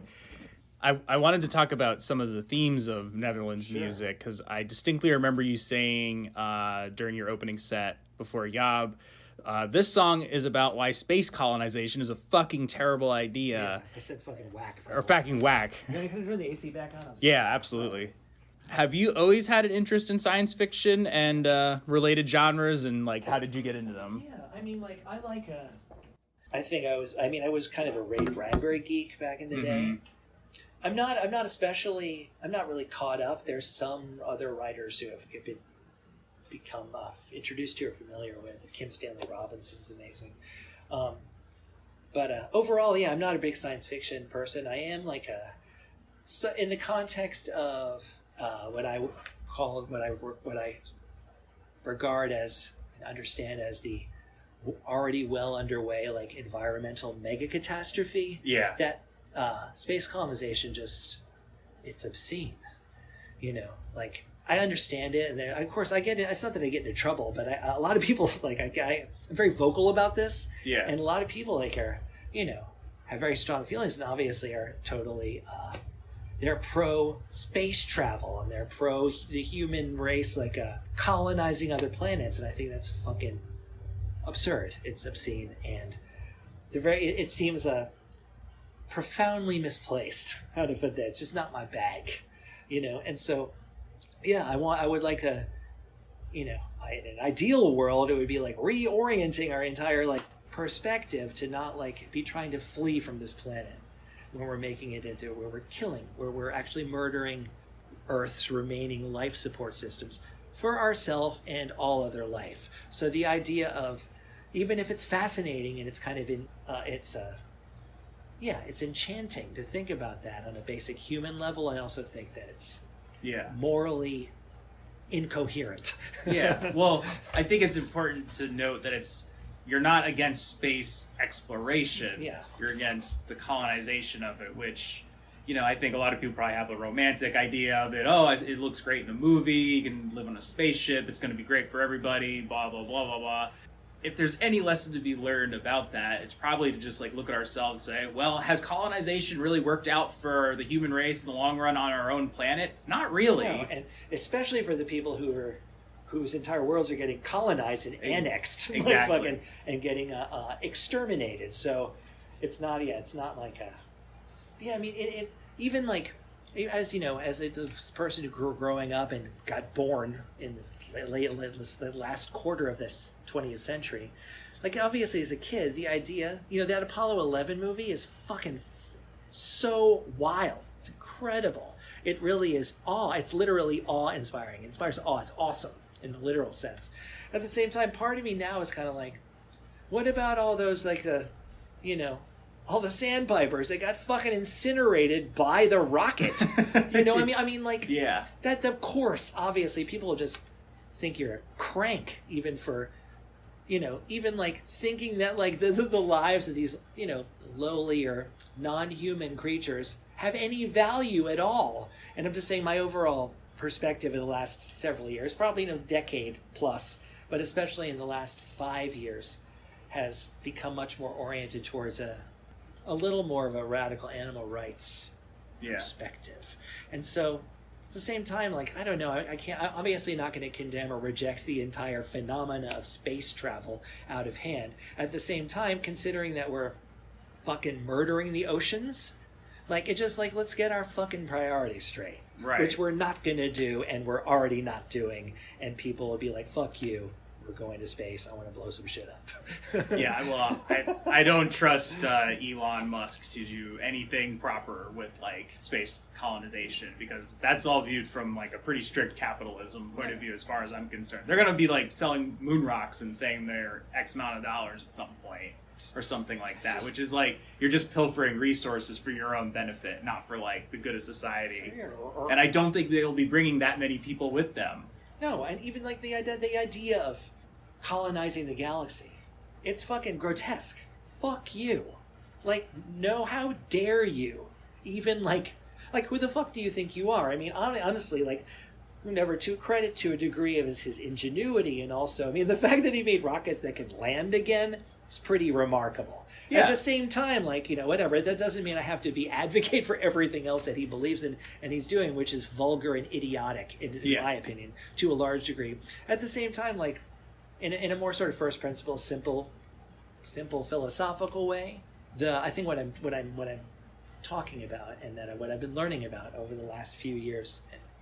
S1: I wanted to talk about some of the themes of Netherlands music, because I distinctly remember you saying during your opening set before Yob, this song is about why space colonization is a fucking terrible idea.
S2: Yeah, I said fucking whack.
S1: Or fucking whack.
S2: Can you turn the AC back on?
S1: Yeah, absolutely. Have you always had an interest in science fiction and related genres, and like how did you get into them?
S2: Yeah, I mean, like I think I was kind of a Ray Bradbury geek back in the day. I'm not really caught up. There's some other writers who have become introduced to or familiar with. Kim Stanley Robinson's amazing. But overall, yeah, I'm not a big science fiction person. I am in the context of what I regard as and understand as the already well underway like environmental mega catastrophe.
S3: Yeah.
S2: That space colonization it's obscene. You know, like I understand it, and of course I get it. It's not that I get into trouble, but a lot of people I'm very vocal about this.
S3: Yeah.
S2: And a lot of people are have very strong feelings, and obviously are totally they're pro space travel and they're pro the human race colonizing other planets, and I think that's fucking absurd. It's obscene, and it seems profoundly misplaced. How to put that? It's just not my bag, And so, yeah, I would like to, in an ideal world, it would be like reorienting our entire perspective to not be trying to flee from this planet when we're making it into where we're killing, where we're actually murdering Earth's remaining life support systems for ourselves and all other life. So the idea of, even if it's fascinating and it's kind of it's enchanting to think about that on a basic human level, I also think that it's morally incoherent.
S3: Yeah. Well, I think it's important to note that you're not against space exploration.
S2: Yeah.
S3: You're against the colonization of it, which, I think a lot of people probably have a romantic idea of it. Oh, it looks great in a movie. You can live on a spaceship. It's going to be great for everybody, blah, blah, blah, blah, blah. If there's any lesson to be learned about that, it's probably to just look at ourselves and say, well, has colonization really worked out for the human race in the long run on our own planet? Not really.
S2: No, and especially for the people who are whose entire worlds are getting colonized and annexed,
S3: Exactly.
S2: and getting exterminated. So it's not like a, I mean, it even like, as you know, as a person who grew growing up and got born in the last quarter of the 20th century, like obviously as a kid, the idea, that Apollo 11 movie is fucking so wild. It's incredible. It really is awe. It's literally awe-inspiring. It inspires awe. It's awesome in the literal sense. At the same time, part of me now is kind of like, what about all those, like, all the sandpipers that got fucking incinerated by the rocket? I mean, like,
S3: Yeah.
S2: that, of course, obviously, people will just think you're a crank, even for, even, like, thinking that, like, the lives of these, lowly or non-human creatures have any value at all. And I'm just saying my overall perspective in the last several years, probably in a decade plus, but especially in the last 5 years, has become much more oriented towards a little more of a radical animal rights perspective. And so at the same time, like, I don't know, I'm obviously not going to condemn or reject the entire phenomena of space travel out of hand. At the same time, considering that we're fucking murdering the oceans, like, it's just like, let's get our fucking priorities straight.
S3: Right.
S2: Which we're not going to do, and we're already not doing. And people will be like, fuck you, we're going to space, I want to blow some shit up.
S3: Yeah, well, I don't trust Elon Musk to do anything proper with, like, space colonization, because that's all viewed from, like, a pretty strict capitalism point of view as far as I'm concerned. They're going to be, like, selling moon rocks and saying they're X amount of dollars at some point or something like that, which is like, you're just pilfering resources for your own benefit, not for, like, the good of society. And I don't think they'll be bringing that many people with them.
S2: No, and even, like, the idea of colonizing the galaxy, it's fucking grotesque. Fuck you. Like, no, how dare you? Even, like, who the fuck do you think you are? I mean, honestly, like, never to credit to a degree of his ingenuity, and also, I mean, the fact that he made rockets that can land again is pretty remarkable. Yeah. At the same time, like, whatever, that doesn't mean I have to advocate for everything else that he believes in and he's doing, which is vulgar and idiotic, in my opinion, to a large degree. At the same time, like, in a more sort of first principle, simple philosophical way, I think what I'm talking about, and that what I've been learning about over the last few years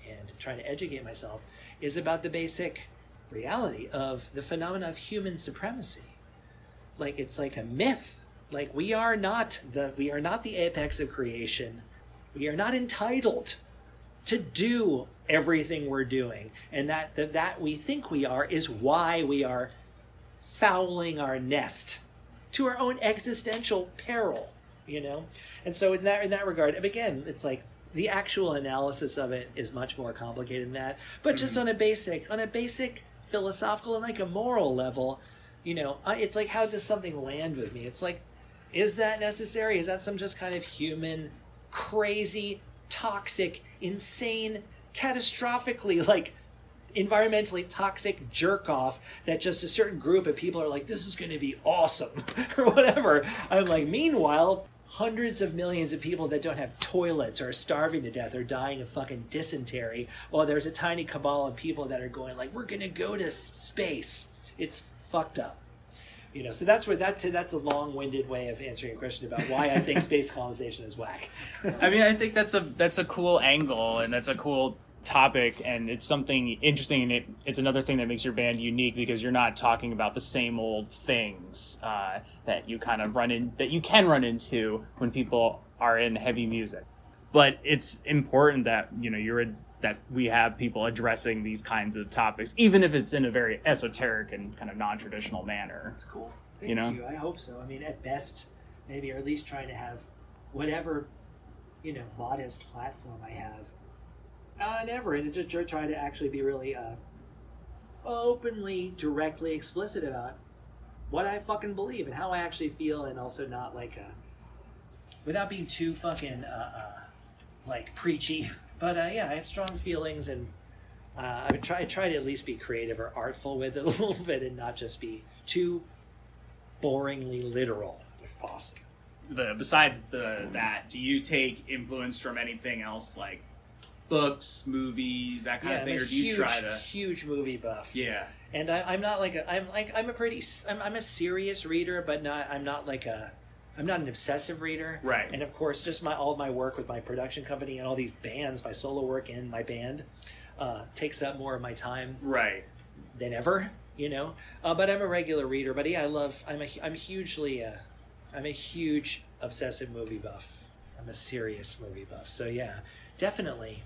S2: and trying to educate myself, is about the basic reality of the phenomena of human supremacy. Like, it's like a myth. Like, we are not the apex of creation. We are not entitled to do everything we're doing, and that we think we are is why we are fouling our nest to our own existential peril. And so in that regard, again, it's like the actual analysis of it is much more complicated than that. But just on a basic philosophical and, like, a moral level, it's like, how does something land with me? It's like, is that necessary? Is that some just kind of human, crazy, toxic, insane, catastrophically, like, environmentally toxic jerk off that just a certain group of people are like, this is going to be awesome, or whatever? I'm like, meanwhile, hundreds of millions of people that don't have toilets are starving to death or dying of fucking dysentery, while there's a tiny cabal of people that are going like, we're going to go to space. It's fucked up. So that's a long-winded way of answering a question about why I think space colonization is whack.
S3: I mean, I think that's a cool angle, and that's a cool topic, and it's something interesting, and it's another thing that makes your band unique, because you're not talking about the same old things that you kind of that you can run into when people are in heavy music. But it's important that that we have people addressing these kinds of topics, even if it's in a very esoteric and kind of non-traditional manner.
S2: That's cool. Thank you. I hope so. I mean, at best, maybe, or at least trying to have whatever, modest platform I have. And just try to actually be really openly, directly explicit about what I fucking believe and how I actually feel, and also not like without being too fucking like preachy. But I have strong feelings, and I would try to at least be creative or artful with it a little bit, and not just be too boringly literal, if possible.
S3: Besides that, do you take influence from anything else, like books, movies, that kind of thing, or do you try to?
S2: Huge movie buff.
S3: Yeah.
S2: And I'm not like I'm a serious reader, but I'm not an obsessive reader.
S3: Right.
S2: And of course, just all my work with my production company and all these bands, my solo work and my band, takes up more of my time.
S3: Right.
S2: Than ever, But I'm a regular reader. But yeah, I'm a huge obsessive movie buff. I'm a serious movie buff. So yeah, definitely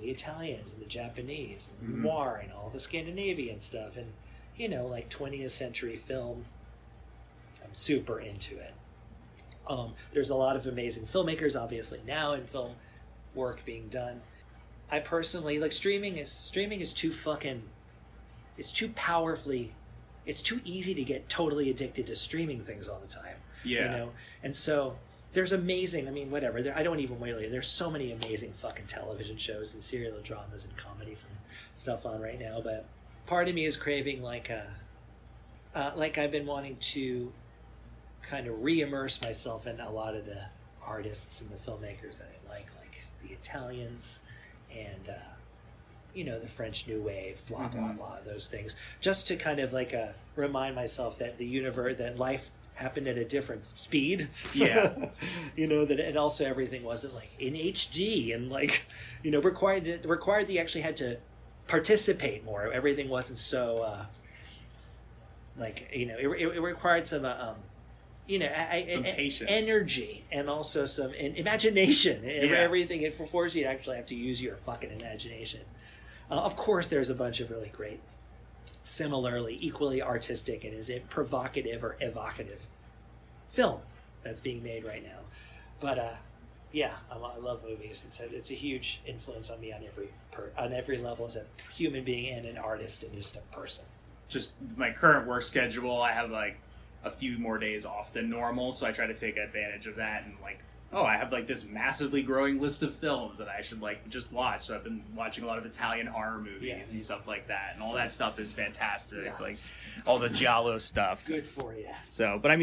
S2: the Italians and the Japanese and noir and all the Scandinavian stuff and like 20th century film. I'm super into it. There's a lot of amazing filmmakers obviously now in film work being done. I personally like streaming is too it's too easy to get totally addicted to streaming things all the time.
S3: Yeah.
S2: And so there's amazing, whatever. I don't even wait. There's so many amazing fucking television shows and serial dramas and comedies and stuff on right now. But part of me is craving like I've been wanting to kind of re-immerse myself in a lot of the artists and the filmmakers that I like the Italians and the French New Wave, blah blah blah, those things, just to kind of remind myself that that life happened at a different speed.
S3: Yeah.
S2: That, and also everything wasn't like in HD and required that you actually had to participate more. Everything wasn't so it required some
S3: some patience,
S2: energy, and also some imagination.
S3: Yeah.
S2: Everything, it forces you to actually have to use your fucking imagination. Of course, there's a bunch of really great, similarly, equally artistic and is it provocative or evocative film that's being made right now. But yeah, I love movies. It's a huge influence on me on every level as a human being and an artist and just a person.
S3: Just my current work schedule, I have a few more days off than normal, so I try to take advantage of that and I have this massively growing list of films that I should just watch. So I've been watching a lot of Italian horror movies and stuff like that, and all that stuff is fantastic.
S2: Yeah.
S3: All the giallo stuff.
S2: Good for you.
S3: So, but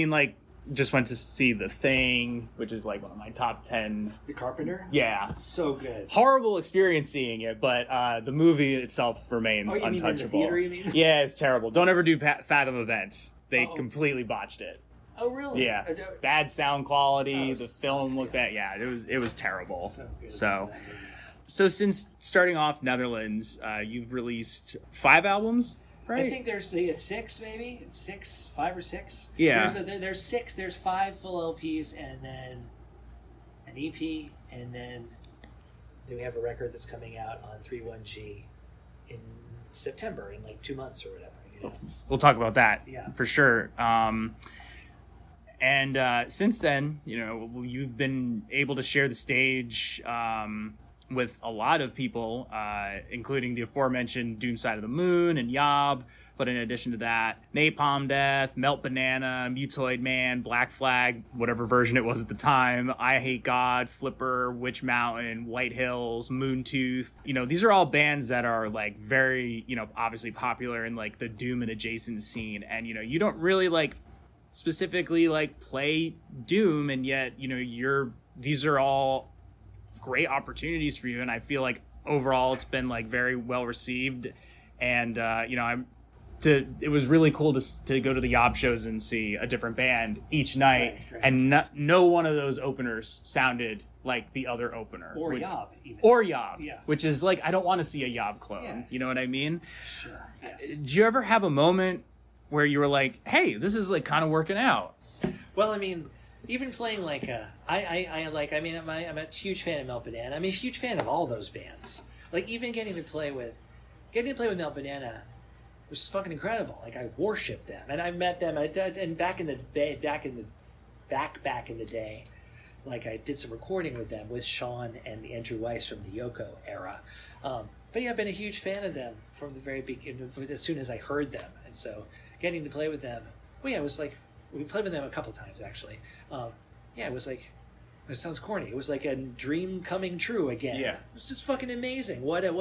S3: just went to see The Thing, which is one of my top 10.
S2: The Carpenter?
S3: Yeah.
S2: So good.
S3: Horrible experience seeing it, but the movie itself remains
S2: you
S3: untouchable.
S2: Mean in the theater, you mean?
S3: Yeah, it's terrible. Don't ever do Fathom events. They completely botched it.
S2: Oh, really?
S3: Yeah. Bad sound quality. The film
S2: sucks,
S3: looked bad. Yeah, it was terrible.
S2: So good.
S3: So since starting off Netherlands, you've released 5 albums, right?
S2: I think there's 6, maybe 5 or 6.
S3: Yeah.
S2: There's 6. There's 5 full LPs and then an EP, and then we have a record that's coming out on 31G in September in 2 months or whatever.
S3: We'll talk about that.
S2: Yeah.
S3: For sure. And since then, you've been able to share the stage with a lot of people, including the aforementioned Doom Side of the Moon and Yob. But in addition to that, Napalm Death, Melt Banana, Mutoid Man, Black Flag, whatever version it was at the time, I Hate God, Flipper, Witch Mountain, White Hills, Moontooth. These are all bands that are very, obviously popular in the Doom and adjacent scene. And, you don't really specifically play Doom, and yet these are all great opportunities for you, and I feel overall it's been very well received, and it was really cool to go to the Yob shows and see a different band each night.
S2: Right.
S3: And no one of those openers sounded like the other opener
S2: or Yob even.
S3: Or Yob,
S2: yeah.
S3: Which is I don't want to see a Yob clone.
S2: Yeah.
S3: You know what I mean?
S2: Sure. Yes.
S3: Did you ever have a moment where you were hey, this is kind of working out?
S2: Well, even playing I'm a huge fan of Melt Banana. I'm a huge fan of all those bands. Even getting to play with Melt Banana was fucking incredible. I worship them, and I met them. And back in the day, I did some recording with them with Sean and Andrew Weiss from the Yoko era. But yeah, I've been a huge fan of them from the very beginning, as soon as I heard them, and so getting to play with them. Well, yeah, it was we played with them a couple times actually. Yeah, it was it sounds corny. It was a dream coming true again.
S3: Yeah.
S2: It was just fucking amazing. What a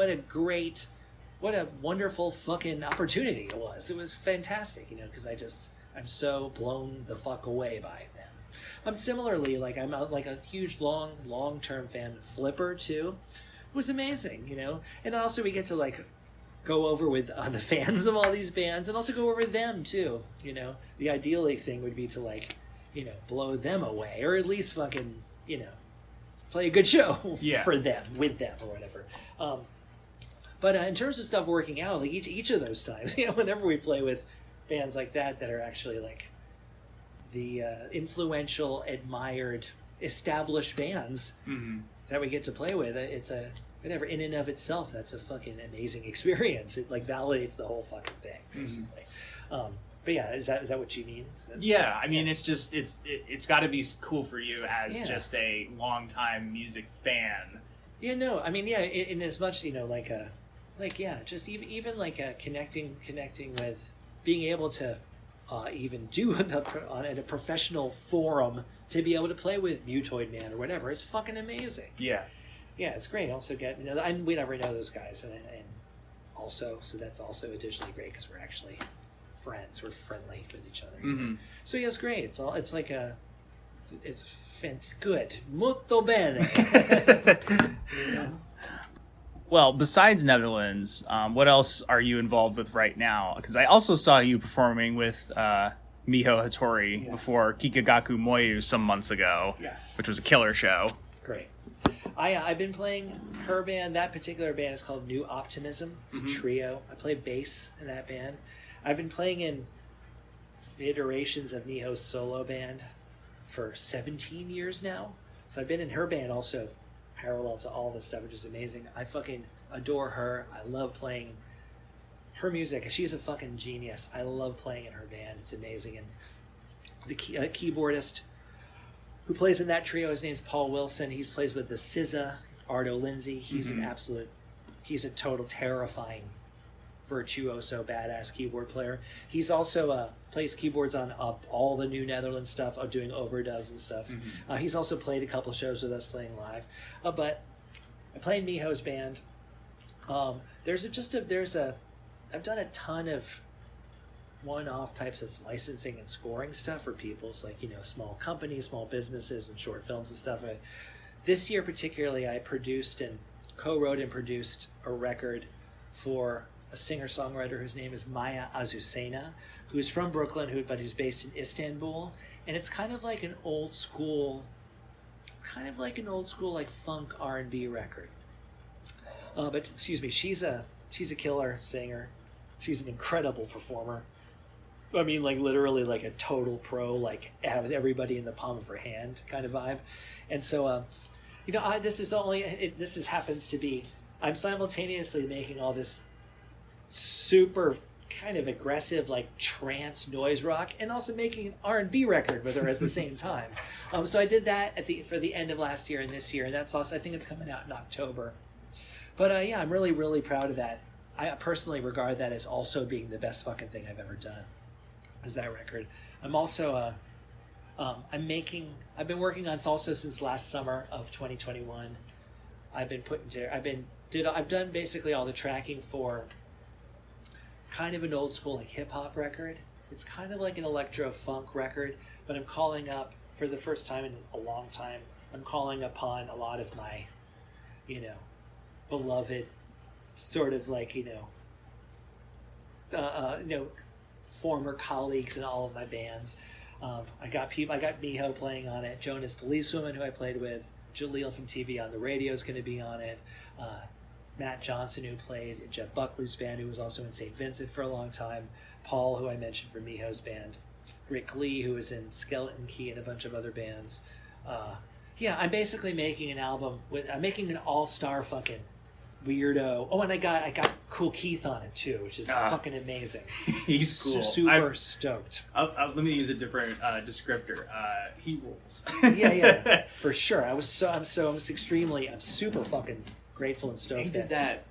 S2: wonderful fucking opportunity it was. It was fantastic, because I'm so blown the fuck away by them. I'm similarly I'm a huge long-term fan of Flipper too, was amazing, you know. And also we get to like go over with the fans of all these bands, and also go over them too. You know, the ideally thing would be to like, you know, blow them away, or at least fucking, you know, play a good show for them, with them, or whatever. But in terms of stuff working out, like each of those times, you know, whenever we play with bands like that are actually like the influential, admired, established bands that we get to play with, it's a whatever in and of itself. That's a fucking amazing experience. It like validates the whole fucking thing, basically. But yeah, is that what you mean?
S3: Yeah, I mean, it's just it's got to be cool for you as just a longtime music fan.
S2: Yeah, no, I mean, yeah, in as much, you know, just even like connecting with being able to even do in a professional forum to be able to play with Mutoid Man or whatever. It's fucking amazing.
S3: Yeah,
S2: it's great. Also get, you know, and we never know those guys, and also, so that's also additionally great because we're actually friends. We're friendly with each other. So yeah, it's great. It's good. Molto bene. You know?
S3: Well, besides Netherlands, what else are you involved with right now? Because I also saw you performing with Miho Hattori before Kikagaku Moyu some months ago.
S2: Yes.
S3: Which was a killer show.
S2: It's great. I've been playing her band. That particular band is called New Optimism. It's a trio. I play bass in that band. I've been playing in iterations of Miho's solo band for 17 years now. So I've been in her band also parallel to all this stuff, which is amazing. I fucking adore her. I love playing her music. She's a fucking genius. I love playing in her band. It's amazing. And the keyboardist who plays in that trio, his name's Paul Wilson. He plays with the SZA, Ardo Lindsay. He's he's a total terrifying virtuoso, badass keyboard player. He's also plays keyboards on all the New Netherlands stuff, doing overdubs and stuff. He's also played a couple shows with us playing live. But I play in Miho's band. I've done a ton of one-off types of licensing and scoring stuff for people. It's like, you know, small companies, small businesses, and short films and stuff. This year particularly, I produced and co-wrote and produced a record for a singer-songwriter whose name is Maya Azucena, who's from Brooklyn, but who's based in Istanbul. And it's kind of like an old school like funk R&B record. But excuse me, she's a killer singer. She's an incredible performer. I mean, like literally like a total pro, like has everybody in the palm of her hand kind of vibe. And so, you know, happens to be, I'm simultaneously making all this super kind of aggressive like trance noise rock and also making an R&B record with her at the same time. So I did that for the end of last year and this year, and that's also, I think it's coming out in October. But yeah, I'm really, really proud of that. I personally regard that as also being the best fucking thing I've ever done, is that record. I'm also I've been working on Salsa since last summer of 2021. I've done basically all the tracking for kind of an old school like hip hop record. It's kind of like an electro funk record, but I'm calling up for the first time in a long time. I'm calling upon a lot of my, you know, beloved sort of like, former colleagues in all of my bands. I got Miho playing on it, Jonas Policewoman, who I played with, Jaleel from TV on the Radio is going to be on it, Matt Johnson, who played in Jeff Buckley's band, who was also in St. Vincent for a long time, Paul, who I mentioned for Miho's band, Rick Lee, who was in Skeleton Key and a bunch of other bands. I'm basically making an album I'm making an all-star fucking weirdo. Oh, and I got Cool Keith on it too, which is fucking amazing.
S3: He's cool.
S2: Super stoked.
S3: Let me use a different descriptor. He rules.
S2: yeah, for sure. I'm super fucking grateful and stoked.
S3: He did that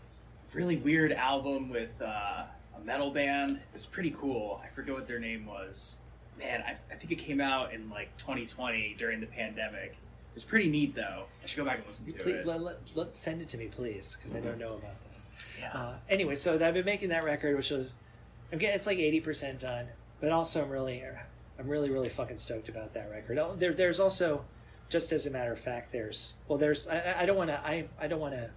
S3: really weird album with a metal band. It was pretty cool. I forget what their name was. Man, I think it came out in like 2020 during the pandemic. It's pretty neat, though. I should go back and listen to it.
S2: Send it to me, please, because I don't know about that.
S3: Yeah.
S2: Anyway, so I've been making that record, which was, it's like 80% done, but also I'm really, really fucking stoked about that record. There's also, just as a matter of fact, I don't want to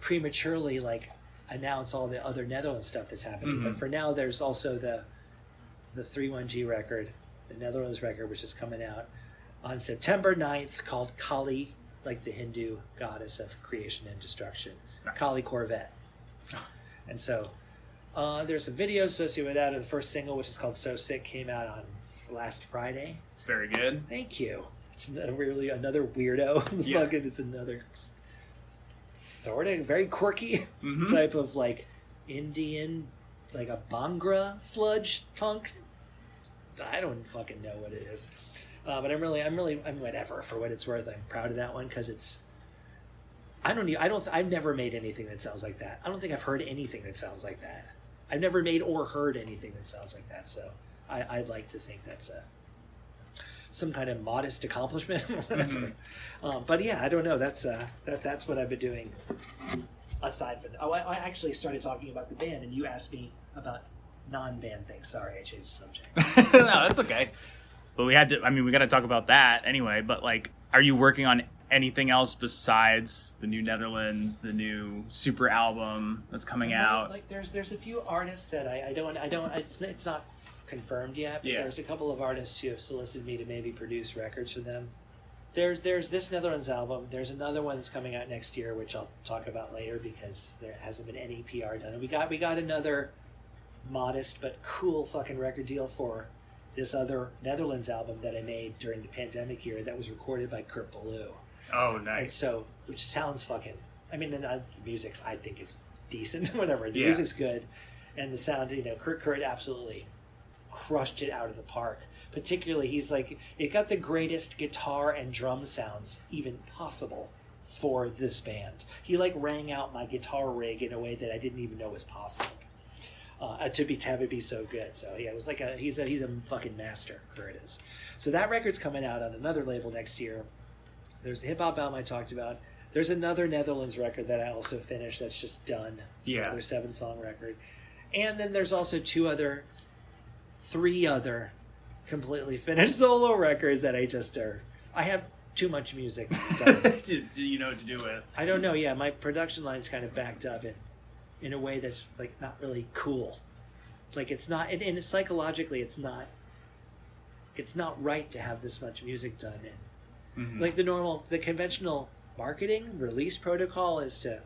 S2: prematurely like announce all the other Netherlands stuff that's happening. But for now, there's also the 31G record, the Netherlands record, which is coming out on September 9th, called Kali, like the Hindu goddess of creation and destruction. Nice. Kali Corvette. And so there's some videos associated with that. The first single, which is called So Sick, came out on last Friday.
S3: It's very good.
S2: Thank you. It's really another weirdo. Yeah. It's another sort of very quirky type of like Indian, like a Bhangra sludge punk. I don't fucking know what it is. But I'm whatever for what it's worth. I'm proud of that one because I've never made anything that sounds like that. I don't think I've heard anything that sounds like that. I've never made or heard anything that sounds like that. So I'd like to think that's some kind of modest accomplishment or whatever. But yeah, I don't know. That's what I've been doing aside from. I actually started talking about the band, and you asked me about non-band things. Sorry, I changed the subject.
S3: No, that's okay. But we got to talk about that anyway. But like, are you working on anything else besides the new Netherlands, the new super album that's coming out?
S2: Like, there's a few artists that I don't. It's not confirmed yet. But there's a couple of artists who have solicited me to maybe produce records for them. There's this Netherlands album. There's another one that's coming out next year, which I'll talk about later because there hasn't been any PR done. And we got another modest but cool fucking record deal for this other Netherlands album that I made during the pandemic year that was recorded by Kurt Ballou.
S3: Oh, nice.
S2: And so, which sounds fucking, and the music I think is decent, whatever. The music's good. And the sound, Kurt absolutely crushed it out of the park. Particularly, he's like, it got the greatest guitar and drum sounds even possible for this band. He like rang out my guitar rig in a way that I didn't even know was possible. To have it be so good. So yeah, it was like he's a fucking master, Kurt is. So that record's coming out on another label next year. There's the hip hop album I talked about. There's another Netherlands record that I also finished that's just done. It's another 7-song record. And then there's also 3 other completely finished solo records that I have too much music
S3: do you know what to do with?
S2: I don't know. Yeah, my production line's kind of backed up in a way that's like not really cool. Like it's not, and psychologically it's not right to have this much music done. And like the conventional marketing release protocol is to,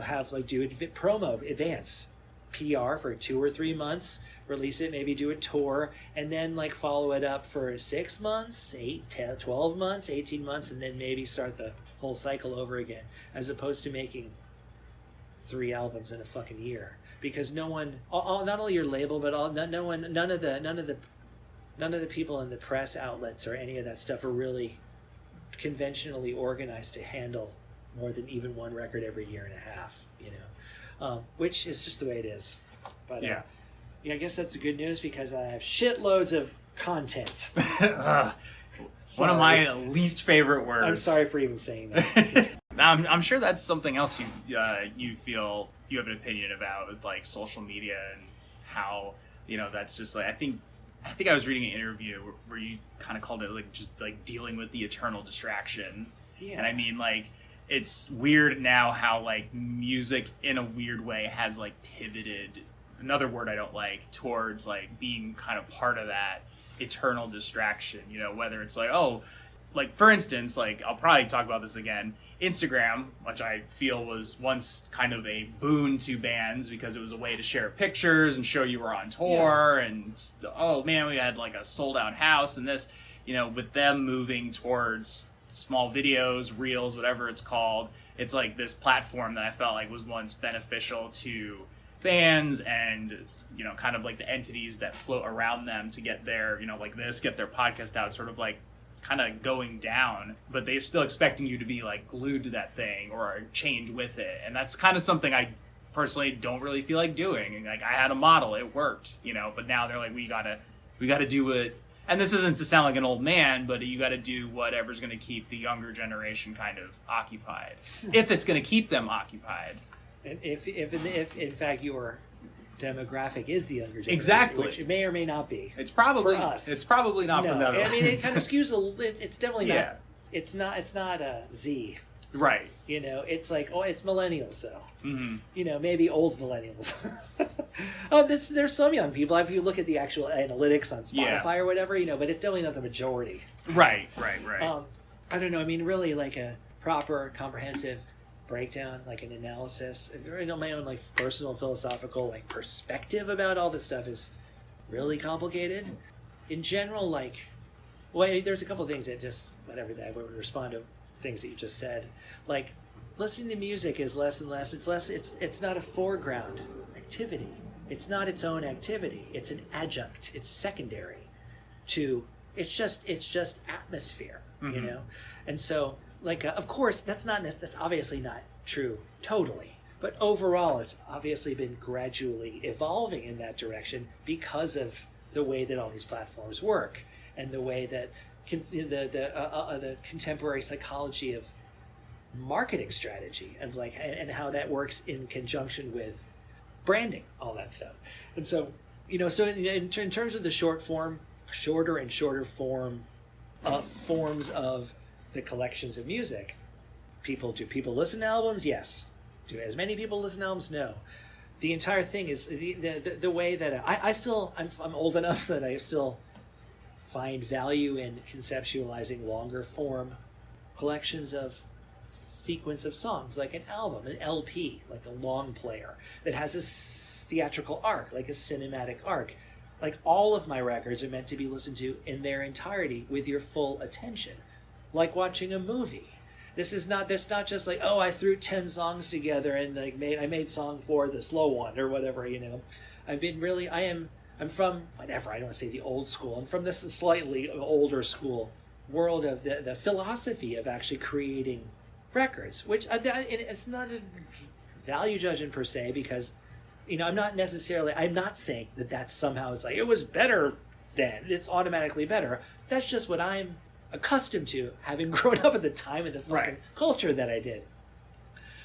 S2: have like do promo advance PR for 2 or 3 months, release it, maybe do a tour, and then like follow it up for 6 months, 8, 10, 12 months, 18 months, and then maybe start the whole cycle over again, as opposed to making 3 albums in a fucking year, because no one, not only your label, but none of the people in the press outlets or any of that stuff are really conventionally organized to handle more than even one record every year and a half, which is just the way it is. But I guess that's the good news because I have shitloads of content.
S3: One of my least favorite words.
S2: I'm sorry for even saying that.
S3: I'm sure that's something else you feel you have an opinion about with like social media and how that's just like I think I was reading an interview where you kind of called it like just like dealing with the eternal distraction. Yeah. And I mean like it's weird now how like music in a weird way has like pivoted, another word I don't like, towards like being kind of part of that eternal distraction, whether it's like for instance, like I'll probably talk about this again, Instagram, which I feel was once kind of a boon to bands because it was a way to share pictures and show you were on tour and oh man, we had like a sold out house and this, with them moving towards small videos, reels, whatever it's called, it's like this platform that I felt like was once beneficial to bands and kind of like the entities that float around them to get their get their podcast out, sort of like kind of going down, but they're still expecting you to be like glued to that thing or change with it, and that's kind of something I personally don't really feel like doing. And like I had a model, it worked, but now they're like we gotta do it. And this isn't to sound like an old man, but you got to do whatever's going to keep the younger generation kind of occupied, if it's going to keep them occupied.
S2: And if in fact your demographic is the younger generation,
S3: exactly,
S2: which it may or may not be.
S3: It's probably
S2: for us.
S3: It's probably not for them.
S2: I mean, it kind of skews a little. It's definitely not. It's not a Z.
S3: Right.
S2: You know, it's like, oh, it's millennials though.
S3: Mm-hmm.
S2: You know, maybe old millennials. There's some young people. If you look at the actual analytics on Spotify or whatever, you know, but it's definitely not the majority.
S3: Right.
S2: I don't know. I mean, really, like a proper, comprehensive breakdown, like an analysis. You know, my own like personal philosophical like perspective about all this stuff is really complicated. In general, like, well, there's a couple of things that just whatever that I would respond to things that you just said. Like, listening to music is less and less. It's not a foreground activity. It's not its own activity. It's an adjunct. It's secondary to. It's just atmosphere.
S3: Mm-hmm.
S2: You know, and so like of course that's obviously not true totally. But overall, it's obviously been gradually evolving in that direction because of the way that all these platforms work and the way that the contemporary psychology of marketing strategy of like and how that works in conjunction with branding, all that stuff. And so, you know, so in terms of the shorter and shorter forms of the collections of music, do people listen to albums? Yes. Do as many people listen to albums? No. The entire thing is the way that I'm old enough that I still find value in conceptualizing longer form collections of sequence of songs, like an album, an LP, like a long player that has a theatrical arc, like a cinematic arc. Like all of my records are meant to be listened to in their entirety with your full attention, like watching a movie. There's not just like, oh, I threw 10 songs together and like I made song 4 the slow one or whatever, you know. I'm from whatever, I don't want to say the old school. I'm from this slightly older school world of the philosophy of actually creating records, which it's not a value judgment per se, because you know, I'm not saying that somehow it's like it was better then. It's automatically better. That's just what I'm accustomed to, having grown up at the time of the fucking culture that I did.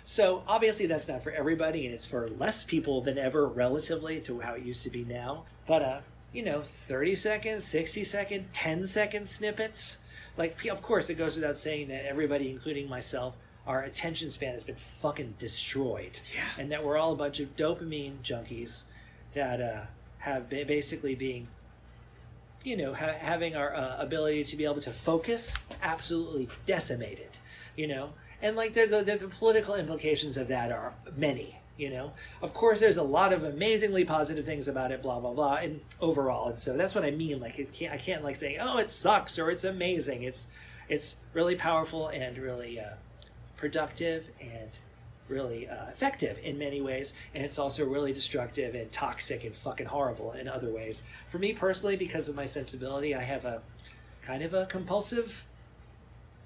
S2: So obviously that's not for everybody, and it's for less people than ever relatively to how it used to be now. But you know, 30 second, 60 second, 10-second snippets. Like, of course, it goes without saying that everybody, including myself, our attention span has been fucking destroyed.
S3: Yeah.
S2: And that we're all a bunch of dopamine junkies that have basically being, you know, having our ability to be able to focus absolutely decimated, you know? And like the political implications of that are many, you know? Of course, there's a lot of amazingly positive things about it, blah, blah, blah, and overall. And so that's what I mean. Like, I can't like say, oh, it sucks or it's amazing. It's really powerful and really productive and really effective in many ways, and it's also really destructive and toxic and fucking horrible in other ways. For me personally, because of my sensibility, I have a kind of a compulsive,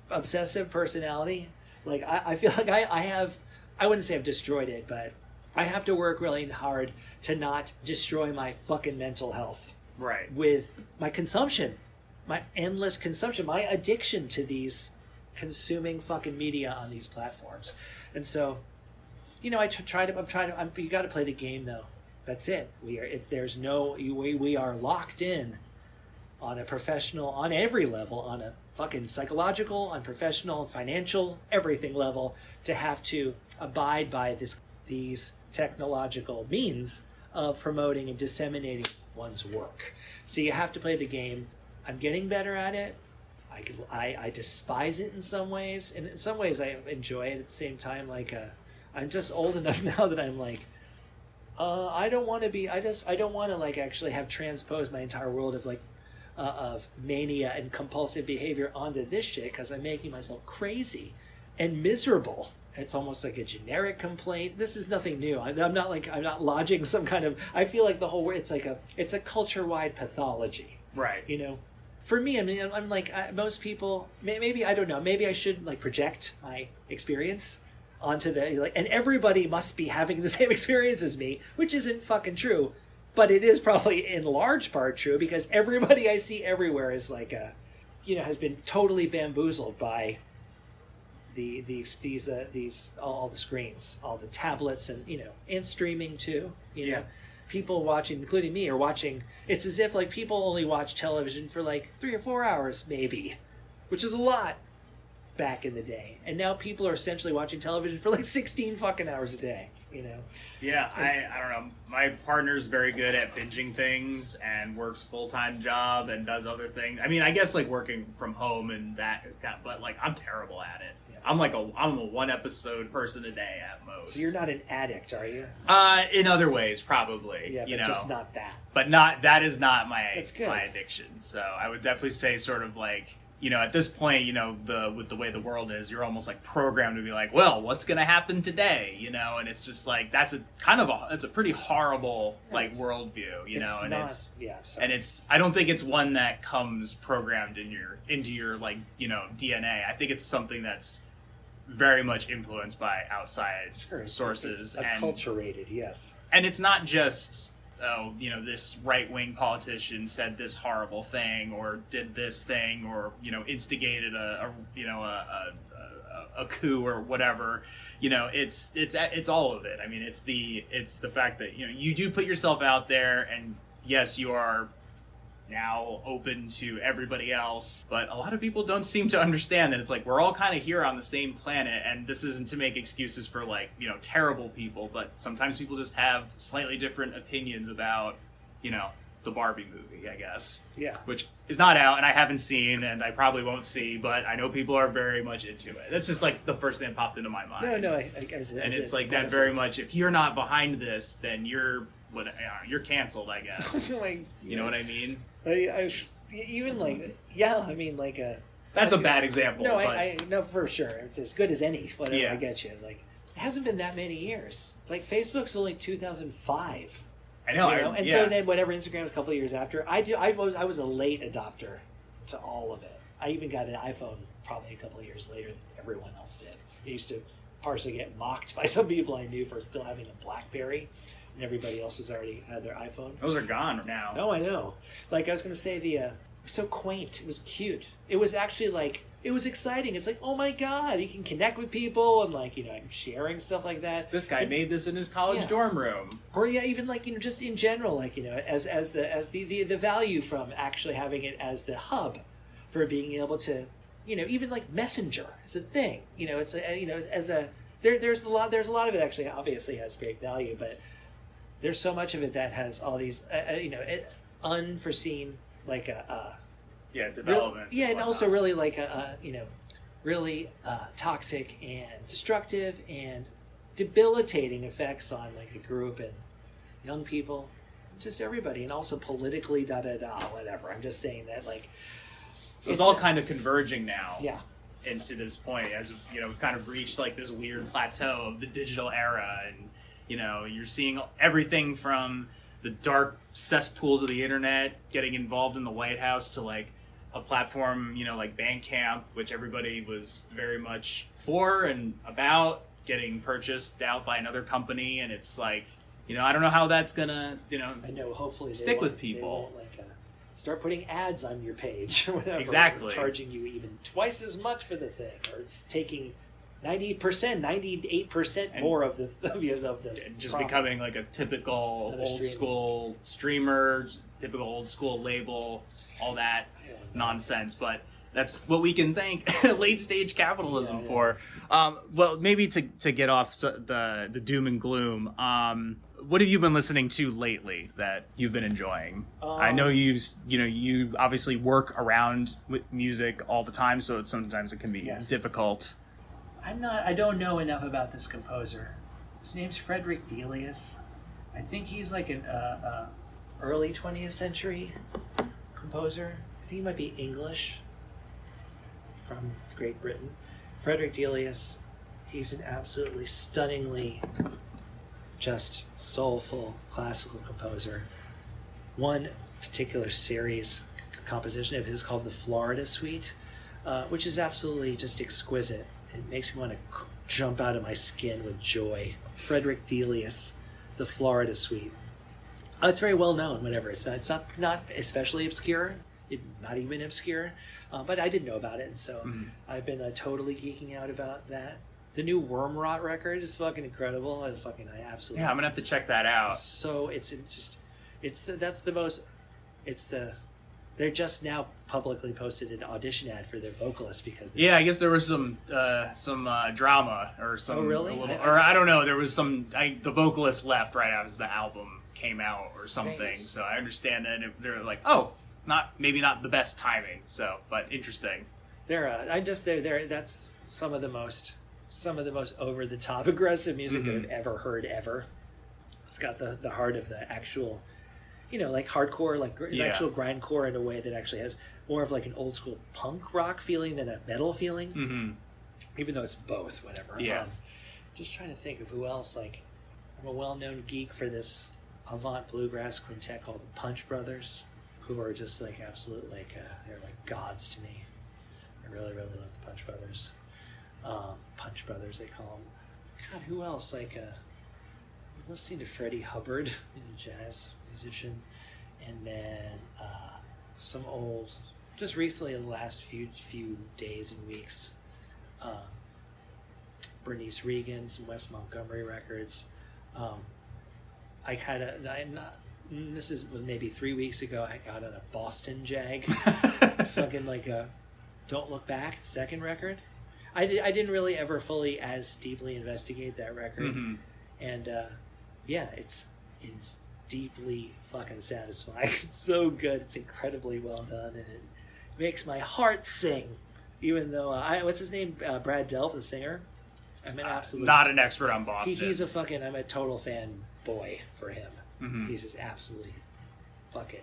S2: obsessive personality. Like I feel like I wouldn't say I've destroyed it, but I have to work really hard to not destroy my fucking mental health.
S3: Right.
S2: With my consumption, my endless consumption, my addiction to these consuming fucking media on these platforms. And so, you know, you got to play the game though. That's it. We are locked in on a professional, on every level, on a fucking psychological, on professional, financial, everything level, to have to abide by these technological means of promoting and disseminating one's work. So you have to play the game. I'm getting better at it. I despise it in some ways, and in some ways I enjoy it at the same time. Like I'm just old enough now that I'm like, I don't want to like actually have transposed my entire world of like of mania and compulsive behavior onto this shit, because I'm making myself crazy and miserable. It's almost like a generic complaint. This is nothing new. I'm not lodging some kind of. I feel like the whole world. It's a culture-wide pathology.
S3: Right.
S2: You know. For me, I mean, I'm like most people. Maybe I don't know. Maybe I should like project my experience onto and everybody must be having the same experience as me, which isn't fucking true, but it is probably in large part true, because everybody I see everywhere is like has been totally bamboozled by these all the screens, all the tablets, and and streaming too. You know. People watching, including me, are watching. It's as if like people only watch television for like 3 or 4 hours, maybe, which is a lot. back in the day, and now people are essentially watching television for like 16 fucking hours a day. You know.
S3: Yeah, I don't know. My partner's very good at binging things and works a full-time job and does other things. I mean, I guess like working from home and that, but like I'm terrible at it.
S2: Yeah.
S3: I'm a one episode person a day at most.
S2: So you're not an addict, are you?
S3: In other ways, probably.
S2: Yeah, but
S3: you know,
S2: just not that.
S3: But that is not my
S2: That's good.
S3: my addiction. So I would definitely say sort of like, you know, at this point, you know, with the way the world is, you're almost like programmed to be like, well, what's going to happen today? You know, and it's just like, it's a pretty horrible like worldview, you know, and I don't think it's one that comes programmed into your like, you know, DNA. I think it's something that's very much influenced by outside sources.
S2: It's acculturated, yes.
S3: And it's not just, oh, you know, this right-wing politician said this horrible thing or did this thing or, you know, instigated a coup or whatever. You know, it's all of it. I mean, it's the fact that, you know, you do put yourself out there, and yes, you are now open to everybody else, but a lot of people don't seem to understand that it's like we're all kind of here on the same planet, and this isn't to make excuses for like, you know, terrible people, but sometimes people just have slightly different opinions about, you know, the Barbie movie, I guess.
S2: Yeah.
S3: Which is not out and I haven't seen and I probably won't see, but I know people are very much into it. That's just like the first thing that popped into my mind.
S2: No,
S3: and it's like that very much, if you're not behind this, then you're canceled, I guess.
S2: Like,
S3: you know what I mean?
S2: That's
S3: a bad example.
S2: No,
S3: but...
S2: I know for sure. It's as good as any. Whatever,
S3: yeah.
S2: I get you. Like, it hasn't been that many years. Like, Facebook's only 2005.
S3: I know.
S2: So then whatever, Instagram was a couple of years after. I was a late adopter to all of it. I even got an iPhone probably a couple of years later than everyone else did. I used to partially get mocked by some people I knew for still having a BlackBerry. And everybody else has already had their iPhone.
S3: Those are gone now.
S2: Oh, I know. Like, I was going to say, it was so quaint. It was cute. It was actually, like, it was exciting. It's like, oh, my God, you can connect with people and, like, you know, I'm sharing stuff like that.
S3: This guy made this in his college dorm room.
S2: Or, yeah, even, like, you know, just in general, like, you know, as the value from actually having it as the hub for being able to, you know, even, like, Messenger is a thing. You know, it's, you know, there's a lot of it actually obviously has great value, but there's so much of it that has all these, you know, unforeseen, like
S3: developments.
S2: And also really like you know, really toxic and destructive and debilitating effects on like a group and young people, just everybody, and also politically whatever. I'm just saying that like
S3: it's all kind of converging now.
S2: Yeah.
S3: Into this point, as you know, we've kind of reached like this weird plateau of the digital era, and you know, you're seeing everything from the dark cesspools of the internet getting involved in the White House to like a platform, you know, like Bandcamp, which everybody was very much for and about, getting purchased out by another company. And it's like, you know, I don't know how that's gonna, you know,
S2: I know, hopefully
S3: stick with people.
S2: They won't, like, start putting ads on your page or whatever.
S3: Exactly.
S2: Charging you even twice as much for the thing, or taking 98% more of the
S3: just
S2: profit.
S3: Becoming like a typical old school streamer, typical old school label, all that nonsense. But that's what we can thank late stage capitalism for. Well, maybe to get off the doom and gloom. What have you been listening to lately that you've been enjoying? I know you obviously work around with music all the time, so sometimes it can be difficult.
S2: I don't know enough about this composer. His name's Frederick Delius. I think he's like an early 20th century composer. I think he might be English, from Great Britain. Frederick Delius, he's an absolutely stunningly just soulful classical composer. One particular series composition of his called the Florida Suite, which is absolutely just exquisite. It makes me want to jump out of my skin with joy. Frederick Delius, the Florida Suite. It's very well known. Whatever, it's not especially obscure. Not even obscure, but I didn't know about it, and so I've been totally geeking out about that. The new Wormrot record is fucking incredible. I absolutely.
S3: Yeah, I'm gonna have to check that out.
S2: So that's the They're just now publicly posted an audition ad for their vocalist because
S3: Yeah, I guess there was some drama or some.
S2: Oh, really?
S3: I don't know. There was some. The vocalist left right as the album came out or something.
S2: Thanks.
S3: So I understand that they're like, maybe not the best timing. So, but interesting.
S2: they're that's some of the most over the top aggressive music that I've ever heard ever. It's got the heart of the actual, like hardcore, like actual grindcore in a way that actually has more of like an old school punk rock feeling than a metal feeling.
S3: Mm-hmm.
S2: Even though it's both, whatever.
S3: Yeah.
S2: Just trying to think of who else. Like, I'm a well-known geek for this avant bluegrass quintet called the Punch Brothers, who are just like absolute they're like gods to me. I really, really love the Punch Brothers. Punch Brothers, they call them. God, who else? Listening to Freddie Hubbard, a jazz musician, and then some old, just recently in the last few days and weeks, Bernice Regan, some Wes Montgomery records. This is maybe 3 weeks ago, I got on a Boston Jag, fucking Don't Look Back, second record. I didn't really ever fully as deeply investigate that record, and it's deeply fucking satisfying. It's so good. It's incredibly well done, and it makes my heart sing. Even though what's his name? Brad Delp, the singer. I'm an absolute
S3: not an expert on Boston.
S2: He's I'm a total fan boy for him.
S3: Mm-hmm.
S2: He's just absolutely fucking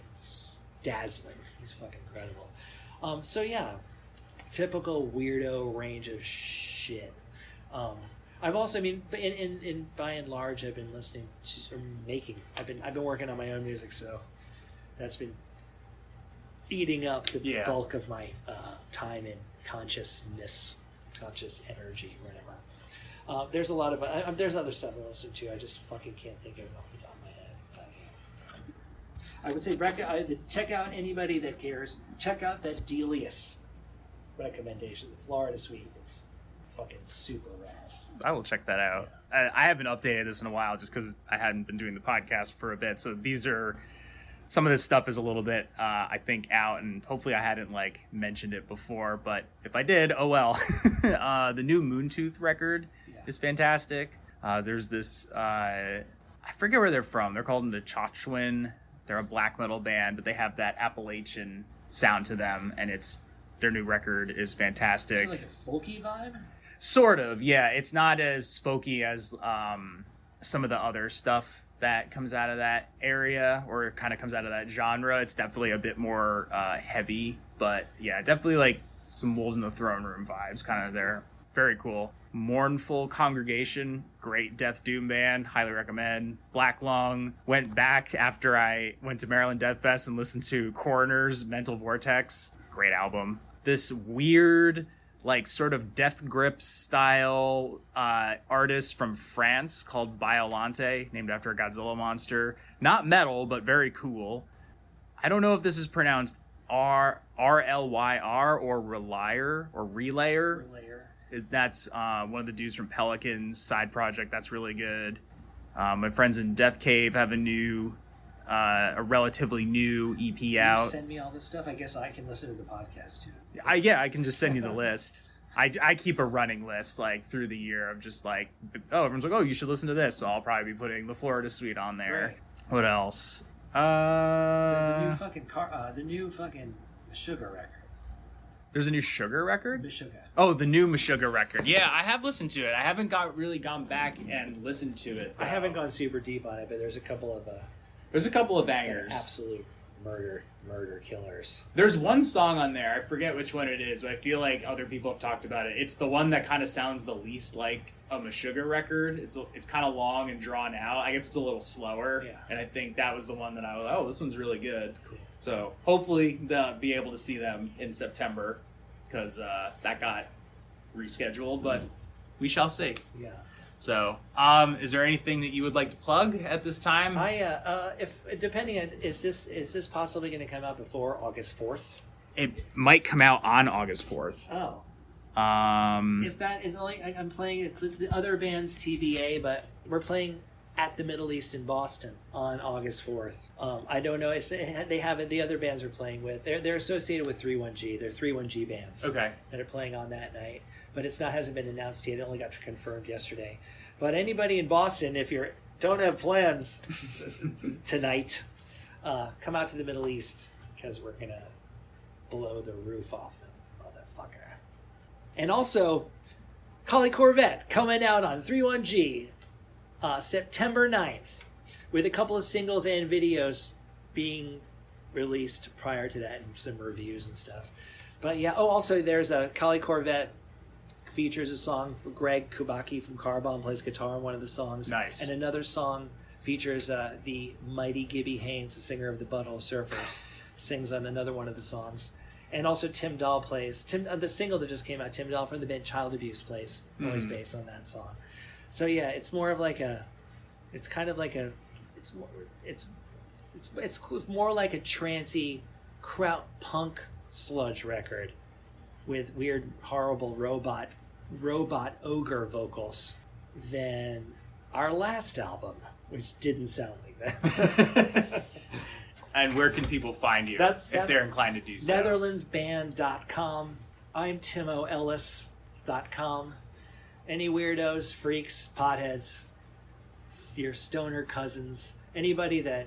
S2: dazzling. He's fucking incredible. So yeah, typical weirdo range of shit. I've also, in by and large, I've been listening to or making. I've been working on my own music, so that's been eating up the bulk of my time and conscious energy, whatever. There's a lot of there's other stuff I listen to. I just fucking can't think of it off the top of my head. I would say check out anybody that cares. Check out that Delius recommendation, the Florida Suite. It's fucking super rad.
S3: I will check that out. I haven't updated this in a while just because I hadn't been doing the podcast for a bit. So some of this stuff is a little bit, I think, out, and hopefully I hadn't mentioned it before. But if I did, oh well. The new Moontooth record is fantastic. There's this, I forget where they're from. They're called the Chachwin. They're a black metal band, but they have that Appalachian sound to them, and their new record is fantastic.
S2: Is it like a folky vibe?
S3: Sort of, yeah. It's not as folky as some of the other stuff that comes out of that area or kind of comes out of that genre. It's definitely a bit more heavy, but yeah, definitely some Wolves in the Throne Room vibes kind of there. Very cool. Mournful Congregation, great death doom band, highly recommend. Black Lung, went back after I went to Maryland Death Fest and listened to Coroner's Mental Vortex, great album. This weird sort of Death Grips style artist from France called Biolante, named after a Godzilla monster. Not metal, but very cool. I don't know if this is pronounced RLYR or Relayer or Relayer. That's one of the dudes from Pelican's side project. That's really good. My friends in Death Cave have a relatively new EP out.
S2: You send me all this stuff. I guess I can listen to the podcast too.
S3: I can just send you the list. I keep a running list through the year of just everyone's like, oh, you should listen to this. So I'll probably be putting the Florida Suite on there. Right. What else?
S2: The new fucking Sugar record.
S3: There's a new Sugar record?
S2: Meshuggah.
S3: Oh, the new Meshuggah record. Yeah, I have listened to it. I haven't really gone back and listened to it, though.
S2: I haven't gone super deep on it, but there's a couple of
S3: bangers.
S2: Absolute murder killers.
S3: There's one song on there, I forget which one it is, but I feel like other people have talked about it. It's the one that kind of sounds the least like a Meshuggah record. It's kind of long and drawn out. I guess it's a little slower. Yeah. And I think that was the one that I was like, oh, this one's really good.
S2: Cool.
S3: So hopefully they'll be able to see them in September because that got rescheduled, but we shall see.
S2: Yeah.
S3: So, is there anything that you would like to plug at this time?
S2: Is this possibly going to come out before August 4th?
S3: It might come out on August 4th.
S2: Oh. If that is only, I'm playing, it's the other band's TBA, but we're playing at the Middle East in Boston on August 4th. I don't know. They have it. The other bands are playing with. They're associated with 31G. They're 31G bands.
S3: Okay.
S2: That are playing on that night, but hasn't been announced yet. It only got confirmed yesterday. But anybody in Boston, if you don't have plans tonight, come out to the Middle East because we're gonna blow the roof off them, motherfucker. And also, Corvette coming out on 31G. September 9th, with a couple of singles and videos being released prior to that, and some reviews and stuff. But yeah, also there's a Kali Corvette features a song for Greg Kubaki from Carbon, plays guitar on one of the songs.
S3: Nice.
S2: And another song features the mighty Gibby Haynes, the singer of the Butthole Surfers, sings on another one of the songs. And also Tim Dahl plays, the single that just came out, Tim Dahl from the band Child Abuse plays noise bass on that song. So yeah, it's more of like it's more like a trancy kraut punk sludge record with weird, horrible robot ogre vocals than our last album, which didn't sound like that.
S3: And where can people find you if they're inclined to do so?
S2: NetherlandsBand.com. I'm TimoEllis.com. Any weirdos, freaks, potheads, your stoner cousins, anybody that...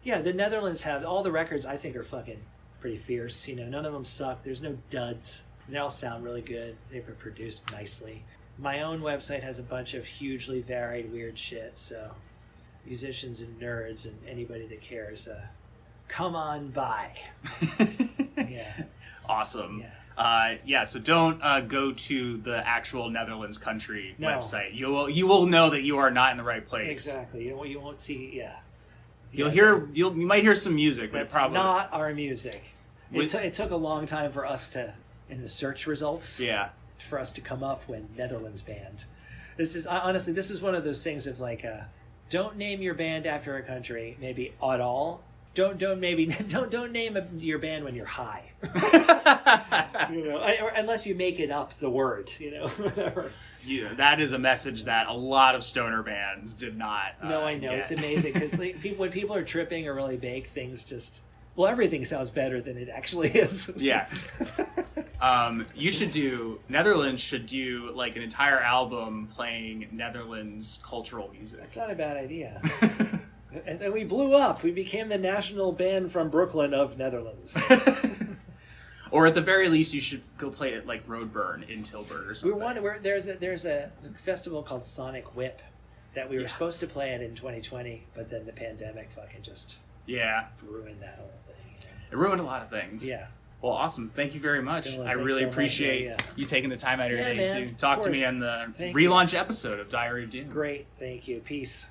S2: Yeah, the Netherlands have... All the records, I think, are fucking pretty fierce. You know, none of them suck. There's no duds. They all sound really good. They were produced nicely. My own website has a bunch of hugely varied weird shit, so musicians and nerds and anybody that cares, come on by. Yeah.
S3: Awesome.
S2: Yeah.
S3: So don't go to the actual Netherlands country
S2: No.
S3: website. You will know that you are not in the right place.
S2: Exactly. You won't see. Yeah.
S3: You might hear some music, but
S2: That's
S3: probably
S2: not our music. It took a long time for us to, in the search results, for us to come up with Netherlands band. This is honestly, this is one of those things of like, don't name your band after a country, maybe at all. Don't name your band when you're high. You know, or unless you make it up the word, you know, whatever.
S3: Yeah, that is a message that a lot of stoner bands did not.
S2: No, I know.
S3: get.
S2: It's amazing because when people are tripping or really baked, things just... Well, everything sounds better than it actually is.
S3: Yeah. Netherlands should do like an entire album playing Netherlands cultural music.
S2: That's not a bad idea. And then we blew up. We became the national band from Brooklyn of Netherlands.
S3: Or at the very least, you should go play at like Roadburn in Tilburg or something.
S2: There's a festival called Sonic Whip that we were supposed to play at in 2020, but then the pandemic fucking just ruined that whole thing. You know?
S3: It ruined a lot of things.
S2: Yeah.
S3: Well, awesome. Thank you very much.
S2: Dylan,
S3: I really appreciate you taking the time out of your day
S2: man,
S3: to talk to me on the relaunch episode of Diary of Doom.
S2: Great. Thank you. Peace.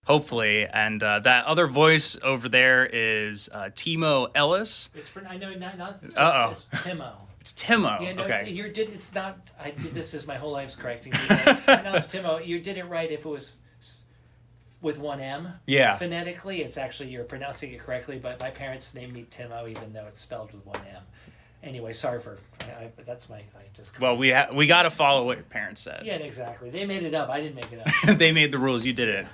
S3: Hopefully. And that other voice over there is Timo Ellis.
S2: I know not.
S3: Uh-oh.
S2: It's Timo.
S3: It's Timo.
S2: Yeah, no,
S3: Okay.
S2: you did. It's not. This is my whole life's correcting me. It's Timo. You did it right if it was with one M.
S3: Yeah.
S2: Phonetically, it's actually you're pronouncing it correctly. But my parents named me Timo, even though it's spelled with one M. Anyway, sorry for. That's my. I just.
S3: Well, we got to follow what your parents said.
S2: Yeah, exactly. They made it up. I didn't make it up.
S3: They made the rules. You did it.